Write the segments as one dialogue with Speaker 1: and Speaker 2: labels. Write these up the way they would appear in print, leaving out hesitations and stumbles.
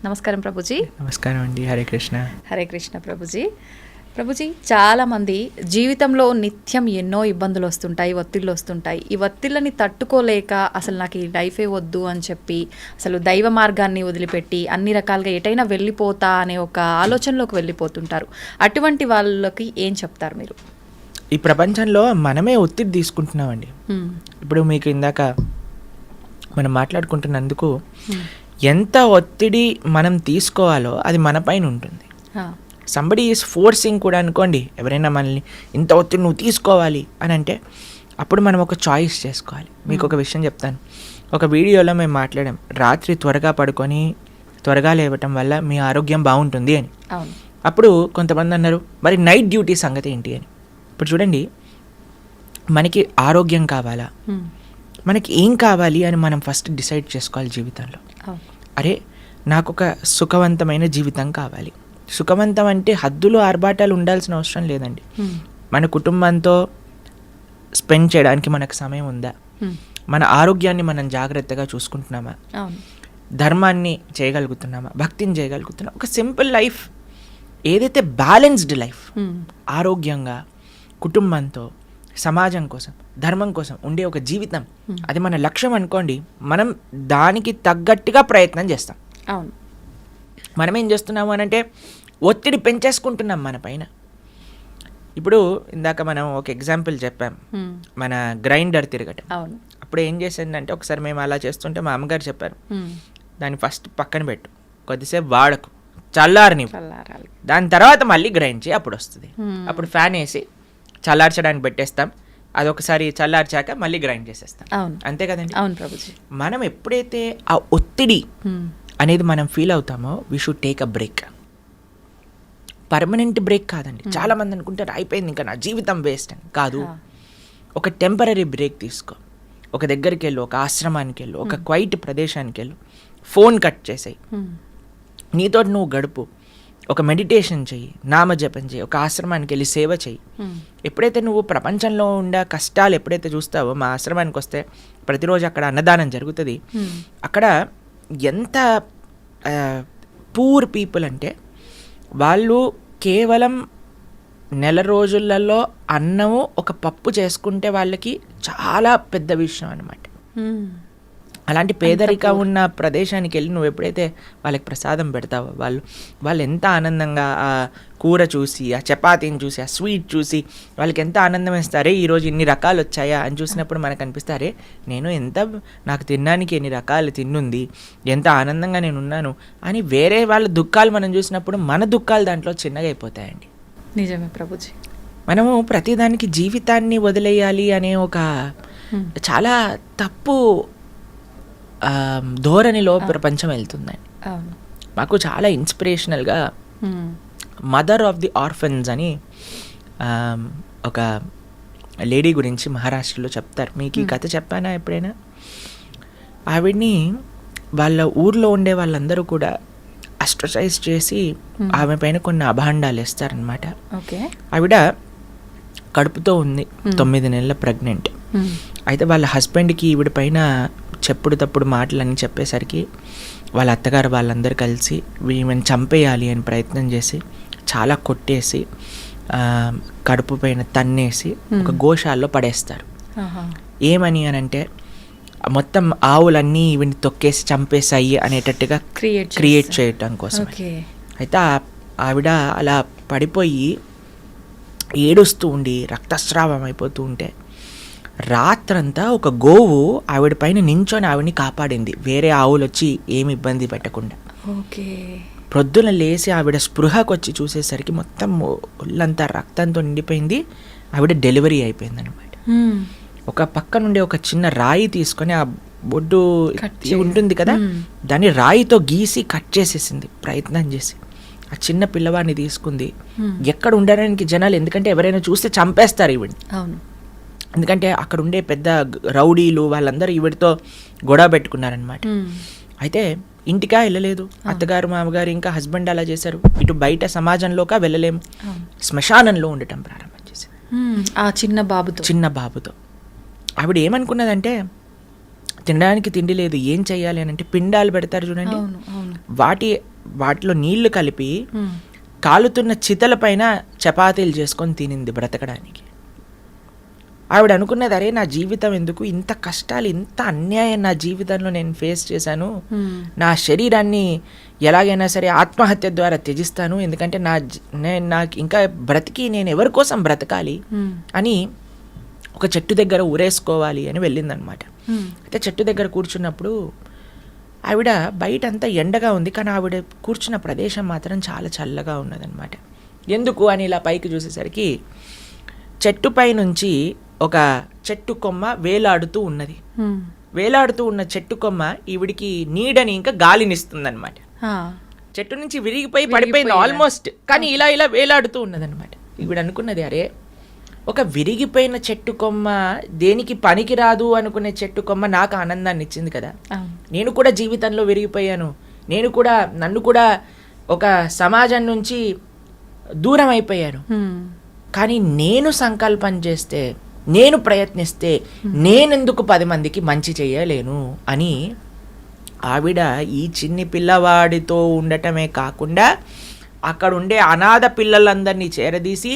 Speaker 1: నమస్కారం ప్రభుజీ.
Speaker 2: నమస్కారం అండి. హరే కృష్ణ.
Speaker 1: హరే కృష్ణ ప్రభుజీ. ప్రభుజీ, చాలామంది జీవితంలో నిత్యం ఎన్నో ఇబ్బందులు వస్తుంటాయి, ఒత్తిళ్ళు వస్తుంటాయి. ఈ ఒత్తిళ్ళని తట్టుకోలేక అసలు నాకు ఈ లైఫే వద్దు అని చెప్పి అసలు దైవ మార్గాన్ని వదిలిపెట్టి అన్ని రకాలుగా ఎటైనా వెళ్ళిపోతా అనే ఒక ఆలోచనలోకి వెళ్ళిపోతుంటారు. అటువంటి వాళ్ళకి ఏం చెప్తారు మీరు?
Speaker 2: ఈ ప్రపంచంలో మనమే ఒత్తిడి తీసుకుంటున్నామండి. ఇప్పుడు మీకు ఇందాక మనం మాట్లాడుకుంటున్నందుకు ఎంత ఒత్తిడి మనం తీసుకోవాలో అది మన పైన ఉంటుంది. సంబడి ఈజ్ ఫోర్సింగ్ కూడా అనుకోండి, ఎవరైనా మనల్ని ఇంత ఒత్తిడి నువ్వు తీసుకోవాలి అని అంటే అప్పుడు మనం ఒక చాయిస్ చేసుకోవాలి. మీకు ఒక విషయం చెప్తాను. ఒక వీడియోలో మేము మాట్లాడాం, రాత్రి త్వరగా పడుకొని త్వరగా లేవటం వల్ల మీ ఆరోగ్యం బాగుంటుంది అని. అప్పుడు కొంతమంది అన్నారు, మరి నైట్ డ్యూటీ సంగతి ఏంటి అని. ఇప్పుడు చూడండి, మనకి ఆరోగ్యం కావాలా, మనకి ఏం కావాలి అని మనం ఫస్ట్ డిసైడ్ చేసుకోవాలి జీవితంలో. అరే నాకు ఒక సుఖవంతమైన జీవితం కావాలి. సుఖవంతం అంటే హద్దులు ఆర్భాటాలు ఉండాల్సిన అవసరం లేదండి. మన కుటుంబంతో స్పెండ్ చేయడానికి మనకు సమయం ఉందా, మన ఆరోగ్యాన్ని మనం జాగ్రత్తగా చూసుకుంటున్నామా, ధర్మాన్ని చేయగలుగుతున్నామా, భక్తిని చేయగలుగుతున్నామా, ఒక సింపుల్ లైఫ్, ఏదైతే బ్యాలెన్స్డ్ లైఫ్, ఆరోగ్యంగా కుటుంబంతో సమాజం కోసం ధర్మం కోసం ఉండే ఒక జీవితం, అది మన లక్ష్యం అనుకోండి. మనం దానికి తగ్గట్టుగా ప్రయత్నం చేస్తాం.
Speaker 1: అవును,
Speaker 2: మనం ఏం చేస్తున్నాము అని అంటే ఒత్తిడి పెంచేసుకుంటున్నాం మన పైన. ఇప్పుడు ఇందాక మనం ఒక ఎగ్జాంపుల్ చెప్పాం, మన గ్రైండర్ తిరగటం. అప్పుడు ఏం చేసిందంటే, ఒకసారి మేము అలా చేస్తుంటే మా అమ్మగారు చెప్పారు, దాన్ని ఫస్ట్ పక్కన పెట్టు, కొద్దిసేపు వాడకు, చల్లారని, దాని తర్వాత మళ్ళీ గ్రైండ్ చేయి, అప్పుడు వస్తుంది. అప్పుడు ఫ్యాన్ వేసి చల్లార్చడానికి పెట్టేస్తాం, అదొకసారి చల్లార్చాక మళ్ళీ గ్రైండ్ చేసేస్తాం. అంతే కదండి.
Speaker 1: అవును ప్రభుజీ.
Speaker 2: మనం ఎప్పుడైతే ఆ ఒత్తిడి అనేది మనం ఫీల్ అవుతామో we should take a break. Permanent break కాదండి. చాలా మంది అనుకుంటారు అయిపోయింది ఇంకా నా జీవితం వేస్ట్ అని. కాదు, ఒక టెంపరీ బ్రేక్ తీసుకో. ఒక దగ్గరికి వెళ్ళు, ఒక ఆశ్రమానికి వెళ్ళు, ఒక క్వైట్ ప్రదేశానికి వెళ్ళు, ఫోన్ కట్ చేసేయి, నీతో నువ్వు గడుపు, ఒక మెడిటేషన్ చెయ్యి, నామజపం చెయ్యి, ఒక ఆశ్రమానికి వెళ్ళి సేవ చెయ్యి. ఎప్పుడైతే నువ్వు ప్రపంచంలో ఉండే కష్టాలు ఎప్పుడైతే చూస్తావో, మా ఆశ్రమానికి వస్తే ప్రతిరోజు అక్కడ అన్నదానం జరుగుతుంది. అక్కడ ఎంత పూర్ పీపుల్ అంటే వాళ్ళు కేవలం నెల రోజులలో అన్నము ఒక పప్పు చేసుకుంటే వాళ్ళకి చాలా పెద్ద విషయం అన్నమాట. అలాంటి పేదరికం ఉన్న ప్రదేశానికి వెళ్ళి నువ్వు ఎప్పుడైతే వాళ్ళకి ప్రసాదం పెడతావో వాళ్ళు ఎంత ఆనందంగా ఆ కూర చూసి, ఆ చపాతీని చూసి, ఆ స్వీట్ చూసి వాళ్ళకి ఎంత ఆనందం వేస్తారే, ఈరోజు ఇన్ని రకాలు వచ్చాయా అని చూసినప్పుడు మనకు అనిపిస్తారే, నాకు తినడానికి ఎన్ని రకాలు తిన్నుంది, ఎంత ఆనందంగా నేను ఉన్నాను అని. వేరే వాళ్ళ దుఃఖాలు మనం చూసినప్పుడు మన దుఃఖాలు దాంట్లో చిన్నగా అయిపోతాయండి.
Speaker 1: నిజమే ప్రభుజీ.
Speaker 2: మనము ప్రతిదానికి జీవితాన్ని వదిలేయాలి అనే ఒక చాలా తప్పు ధోరణిలో ప్రపంచం వెళ్తుందండి. మాకు చాలా ఇన్స్పిరేషనల్గా మదర్ ఆఫ్ ది ఆర్ఫన్స్ అని ఒక లేడీ గురించి మహారాష్ట్రలో చెప్తారు. మీకు ఈ కథ చెప్పానా ఎప్పుడైనా? ఆవిడ్ని వాళ్ళ ఊర్లో ఉండే వాళ్ళందరూ కూడా అస్ట్రసైజ్ చేసి ఆమె పైన కొన్ని అభాండాలు వేస్తారనమాట. ఆవిడ కడుపుతో ఉంది, 9 నెలల ప్రెగ్నెంట్. అయితే వాళ్ళ హస్బెండ్కి ఈవిడ పైన చెప్పుడు తప్పుడు మాటలన్నీ చెప్పేసరికి వాళ్ళ అత్తగారు వాళ్ళందరూ కలిసి ఈమెను చంపేయాలి అని ప్రయత్నం చేసి చాలా కొట్టేసి కడుపు పైన తన్నేసి ఒక గోశాలలో పడేస్తారు. ఏమని అని అంటే మొత్తం ఆవులన్నీ ఈవిని తొక్కేసి చంపేసాయి అనేటట్టుగా క్రియేట్ చేయటం కోసం. అయితే ఆవిడ అలా పడిపోయి ఏడుస్తూ ఉండి రక్తస్రావం అయిపోతూ ఉంటే రాత్రంతా ఒక గోవు ఆవిడ పైన నించొని ఆవిడని కాపాడింది, వేరే ఆవులు వచ్చి ఏమి ఇబ్బంది పెట్టకుండా. ప్రొద్దున లేచి ఆవిడ స్పృహకు వచ్చి చూసేసరికి మొత్తం ఒళ్ళంతా రక్తంతో నిండిపోయింది. ఆవిడ డెలివరీ అయిపోయింది అనమాట. ఒక పక్క నుండి ఒక చిన్న రాయి తీసుకొని, ఆ బొడ్డు ఉంటుంది కదా, దాన్ని రాయితో గీసి కట్ చేసేసింది ప్రయత్నం చేసి. ఆ చిన్న పిల్లవాడిని తీసుకుంది. ఎక్కడ ఉండడానికి జనాలు, ఎందుకంటే ఎవరైనా చూస్తే చంపేస్తారు ఈవిడ్ని. ఎందుకంటే అక్కడ ఉండే పెద్ద రౌడీలు వాళ్ళందరూ ఈవిడితో గొడవ పెట్టుకున్నారనమాట. అయితే ఇంటికా వెళ్ళలేదు, అత్తగారు మామగారు ఇంకా హస్బెండ్ అలా చేశారు. ఇటు బయట సమాజంలోకా వెళ్ళలేము, శ్మశానంలో ఉండటం ప్రారంభం చేసింది
Speaker 1: ఆ చిన్న బాబుతో.
Speaker 2: ఆవిడ ఏమనుకున్నదంటే, తినడానికి తిండి లేదు, ఏం చెయ్యాలి అని అంటే పిండాలు పెడతారు చూడండి, వాటిలో నీళ్లు కలిపి కాలుతున్న చితల పైన చపాతీలు చేసుకొని తినింది బ్రతకడానికి. ఆవిడ అనుకున్నది, అరే నా జీవితం ఎందుకు, ఇంత కష్టాలు, ఇంత అన్యాయం నా జీవితంలో నేను ఫేస్ చేశాను, నా శరీరాన్ని ఎలాగైనా సరే ఆత్మహత్య ద్వారా త్యజిస్తాను, ఎందుకంటే నాకు ఇంకా బ్రతికి నేను ఎవరి కోసం బ్రతకాలి అని ఒక చెట్టు దగ్గర ఊరేసుకోవాలి అని వెళ్ళిందనమాట. అయితే చెట్టు దగ్గర కూర్చున్నప్పుడు ఆవిడ బయట అంతా ఎండగా ఉంది, కానీ ఆవిడ కూర్చున్న ప్రదేశం మాత్రం చాలా చల్లగా ఉన్నదనమాట. ఎందుకు అని ఇలా పైకి చూసేసరికి చెట్టుపై నుంచి ఒక చెట్టు కొమ్మ వేలాడుతూ ఉన్నది. వేలాడుతూ ఉన్న చెట్టు కొమ్మ ఈవిడికి నీడని ఇంకా గాలినిస్తుందన్నమాట. చెట్టు నుంచి విరిగిపోయి పడిపోయింది ఆల్మోస్ట్, కానీ ఇలా ఇలా వేలాడుతూ ఉన్నదన్నమాట. ఈవిడ అనుకున్నది, అరే ఒక విరిగిపోయిన చెట్టు కొమ్మ, దేనికి పనికిరాదు అనుకునే చెట్టు కొమ్మ నాకు ఆనందాన్ని ఇచ్చింది కదా, నేను కూడా జీవితంలో విరిగిపోయాను, నన్ను కూడా ఒక సమాజం నుంచి దూరం అయిపోయాను, కానీ నేను సంకల్పం చేస్తే, నేను ప్రయత్నిస్తే నేనెందుకు 10 మందికి మంచి చేయలేను అని ఆవిడ ఈ చిన్ని పిల్లవాడితో ఉండటమే కాకుండా అక్కడ ఉండే అనాథ పిల్లలందరినీ చేరదీసి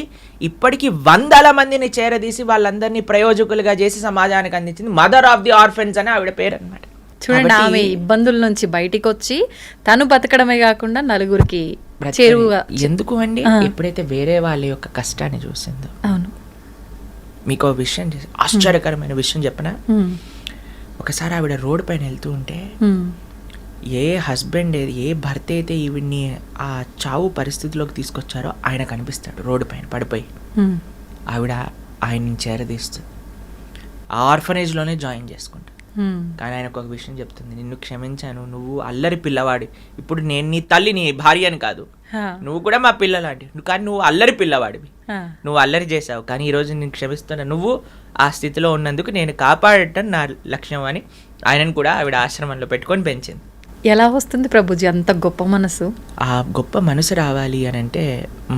Speaker 2: ఇప్పటికీ 100 మందిని చేరదీసి వాళ్ళందరినీ ప్రయోజకులుగా చేసి సమాజానికి అందించింది. మదర్ ఆఫ్ ది ఆర్ఫెన్స్ అని ఆవిడ పేరు అనమాట.
Speaker 1: చూడండి, ఆమె ఇబ్బందుల నుంచి బయటికి వచ్చి తను బతకడమే కాకుండా నలుగురికి చేరువుగా.
Speaker 2: ఎందుకు అండి, ఎప్పుడైతే వేరే వాళ్ళ యొక్క కష్టాన్ని చూసిందో.
Speaker 1: అవును,
Speaker 2: మీకు విషయం ఆశ్చర్యకరమైన విషయం చెప్పనా. ఒకసారి ఆవిడ రోడ్డు పైన వెళ్తూ ఉంటే ఏ హస్బెండ్, ఏ భర్త అయితే ఈవిడ్ని ఆ చావు పరిస్థితిలోకి తీసుకొచ్చారో ఆయన కనిపిస్తాడు రోడ్డు పైన పడిపోయి. ఆవిడ ఆయన్ని చేరదీస్తుంది, ఆ ఆర్ఫనేజ్లోనే జాయిన్ చేసుకుంటాడు. కానీ ఆయనకు ఒక విషయం చెప్తుంది, నిన్ను క్షమించాను, నువ్వు అల్లరి పిల్లవాడి, ఇప్పుడు నేను నీ తల్లి, నీ భార్య అని కాదు, నువ్వు కూడా మా పిల్లలాంటి, కానీ నువ్వు అల్లరి పిల్లవాడివి, నువ్వు అల్లరి చేసావు, కానీ ఈరోజు నేను క్షమిస్తున్నా, నువ్వు ఆ స్థితిలో ఉన్నందుకు నేను కాపాడటం నా లక్ష్యం అని ఆయనను కూడా ఆవిడ ఆశ్రమంలో పెట్టుకొని పెంచింది.
Speaker 1: ఎలా వస్తుంది ప్రభుజీ అంత గొప్ప మనసు?
Speaker 2: ఆ గొప్ప మనసు రావాలి అని అంటే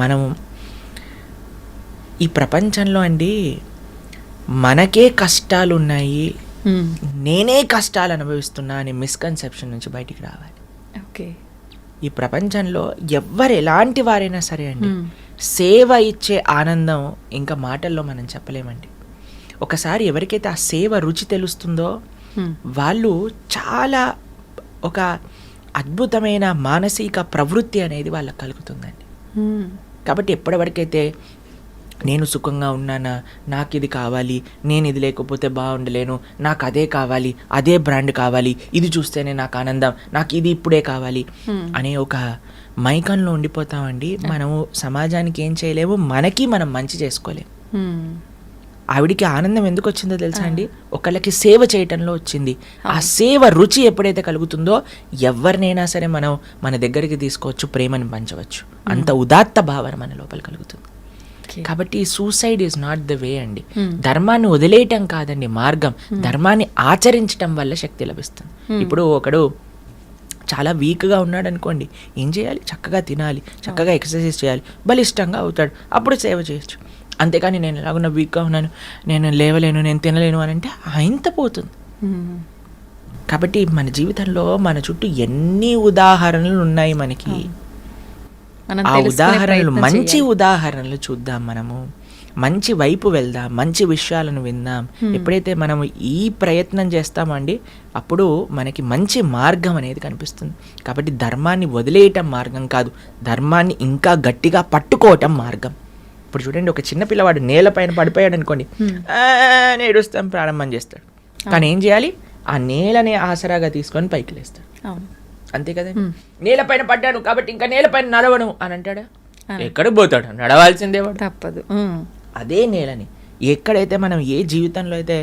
Speaker 2: మనం ఈ ప్రపంచంలో అండి మనకే కష్టాలు ఉన్నాయి, నేనే కష్టాలు అనుభవిస్తున్నా అనే మిస్కన్సెప్షన్ నుంచి బయటికి రావాలి.
Speaker 1: ఓకే,
Speaker 2: ఈ ప్రపంచంలో ఎవ్వరు ఎలాంటి వారైనా సరే అండి, సేవ ఇచ్చే ఆనందం ఇంకా మాటల్లో మనం చెప్పలేమండి. ఒకసారి ఎవరికైతే ఆ సేవ రుచి తెలుస్తుందో వాళ్ళు చాలా ఒక అద్భుతమైన మానసిక ప్రవృత్తి అనేది వాళ్ళకి కలుగుతుందండి. కాబట్టి ఎప్పటివరకైతే నేను సుఖంగా ఉన్నానా, నాకు ఇది కావాలి, నేను ఇది లేకపోతే బాగుండలేను, నాకు అదే కావాలి, అదే బ్రాండ్ కావాలి, ఇది చూస్తేనే నాకు ఆనందం, నాకు ఇది ఇప్పుడే కావాలి అనే ఒక మైకంలో ఉండిపోతామండి. మనము సమాజానికి ఏం చేయలేము, మనకి మనం మంచి చేసుకోలేము. ఆవిడికి ఆనందం ఎందుకు వచ్చిందో తెలుసా అండి, ఒకళ్ళకి సేవ చేయటంలో వచ్చింది. ఆ సేవ రుచి ఎప్పుడైతే కలుగుతుందో ఎవరినైనా సరే మనం మన దగ్గరికి తీసుకోవచ్చు, ప్రేమని పంచవచ్చు, అంత ఉదాత్త భావన మన లోపల కలుగుతుంది. కాబట్టి suicide is not the way అండి. ధర్మాన్ని వదిలేయటం కాదండి మార్గం, ధర్మాన్ని ఆచరించటం వల్ల శక్తి లభిస్తుంది. ఇప్పుడు ఒకడు చాలా వీక్గా ఉన్నాడు అనుకోండి, ఏం చేయాలి, చక్కగా తినాలి, చక్కగా ఎక్సర్సైజ్ చేయాలి, బలిష్టంగా అవుతాడు, అప్పుడు సేవ చేయొచ్చు. అంతేకాని నేను ఎలాగున్నా వీక్గా ఉన్నాను, నేను లేవలేను, నేను తినలేను అని అంటే ఆయనతో పోతుంది. కాబట్టి మన జీవితంలో మన చుట్టూ ఎన్ని ఉదాహరణలు ఉన్నాయి మనకి. ఆ ఉదాహరణలు, మంచి ఉదాహరణలు చూద్దాం, మనము మంచి వైపు వెళ్దాం, మంచి విషయాలను విందాం. ఎప్పుడైతే మనం ఈ ప్రయత్నం చేస్తామండి అప్పుడు మనకి మంచి మార్గం అనేది కనిపిస్తుంది. కాబట్టి ధర్మాన్ని వదిలేయటం మార్గం కాదు, ధర్మాన్ని ఇంకా గట్టిగా పట్టుకోవటం మార్గం. ఇప్పుడు చూడండి, ఒక చిన్న పిల్లవాడు నేలపైన పడిపోయాడు అనుకోండి, ఏడుస్తాం ప్రారంభం చేస్తాడు, కానీ ఏం చేయాలి, ఆ నేలనే ఆసరాగా తీసుకొని పైకి లేస్తాడు. అంతే కదా, నేలపైన పడ్డాను కాబట్టి ఇంకా నేలపైన నడవను అని అంటాడా? ఎక్కడికి పోతాడు, నడవాల్సిందే వాడు, తప్పదు. అదే నేలని ఎక్కడైతే మనం ఏ జీవితంలో అయితే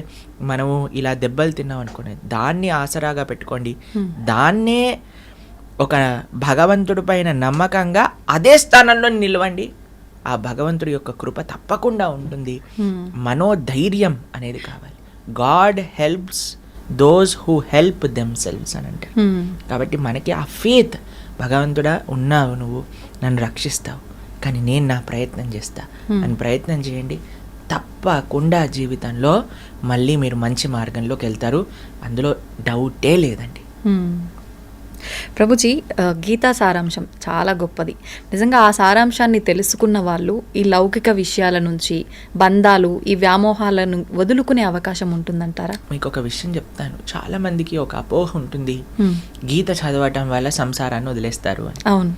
Speaker 2: మనము ఇలా దెబ్బలు తిన్నాం అనుకునేది దాన్ని ఆసరాగా పెట్టుకోండి, దాన్నే ఒక భగవంతుడి పైన నమ్మకంగా అదే స్థానంలో నిలవండి. ఆ భగవంతుడి యొక్క కృప తప్పకుండా ఉంటుంది. మనోధైర్యం అనేది కావాలి. God helps those who help themselves అని అంటారు. కాబట్టి మనకి ఆ ఫేత్, భగవంతుడా ఉన్నావు, నువ్వు నన్ను రక్షిస్తావు, కానీ నేను నా ప్రయత్నం చేస్తా అని ప్రయత్నం చేయండి. తప్పకుండా జీవితంలో మళ్ళీ మీరు మంచి మార్గంలోకి వెళ్తారు, అందులో డౌటే లేదండి.
Speaker 1: ప్రభుజీ, గీతా సారాంశం చాలా గొప్పది. నిజంగా ఆ సారాంశాన్ని తెలుసుకున్న వాళ్ళు ఈ లౌకిక విషయాల నుంచి, బంధాలు, ఈ వ్యామోహాలను వదులుకునే అవకాశం ఉంటుందంటారా?
Speaker 2: మీకు ఒక విషయం చెప్తాను. చాలా మందికి ఒక అపోహ ఉంటుంది, గీత చదవటం వల్ల సంసారాన్ని వదిలేస్తారు అని.
Speaker 1: అవును.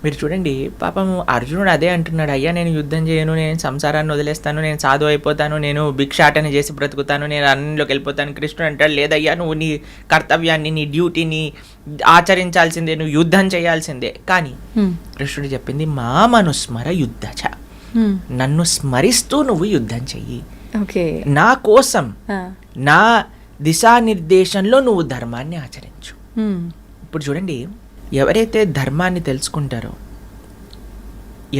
Speaker 2: మీరు చూడండి, పాపం అర్జునుడు అదే అంటున్నాడు, అయ్యా నేను యుద్ధం చేయను, నేను సంసారాన్ని వదిలేస్తాను, నేను సాధు అయిపోతాను, నేను భిక్షాటన చేసి బ్రతుకుతాను, నేను అన్నిలోకి వెళ్ళిపోతాను. కృష్ణుడు అంటాడు, లేదయ్యా నువ్వు నీ కర్తవ్యాన్ని, నీ డ్యూటీని ఆచరించాల్సిందే, నువ్వు యుద్ధం చేయాల్సిందే. కానీ కృష్ణుడు చెప్పింది మా మనుస్మర యుద్ధచ, నన్ను స్మరిస్తూ నువ్వు యుద్ధం చెయ్యి, నా కోసం నా దిశానిర్దేశంలో నువ్వు ధర్మాన్ని ఆచరించు. ఇప్పుడు చూడండి, ఎవరైతే ధర్మాన్ని తెలుసుకుంటారో,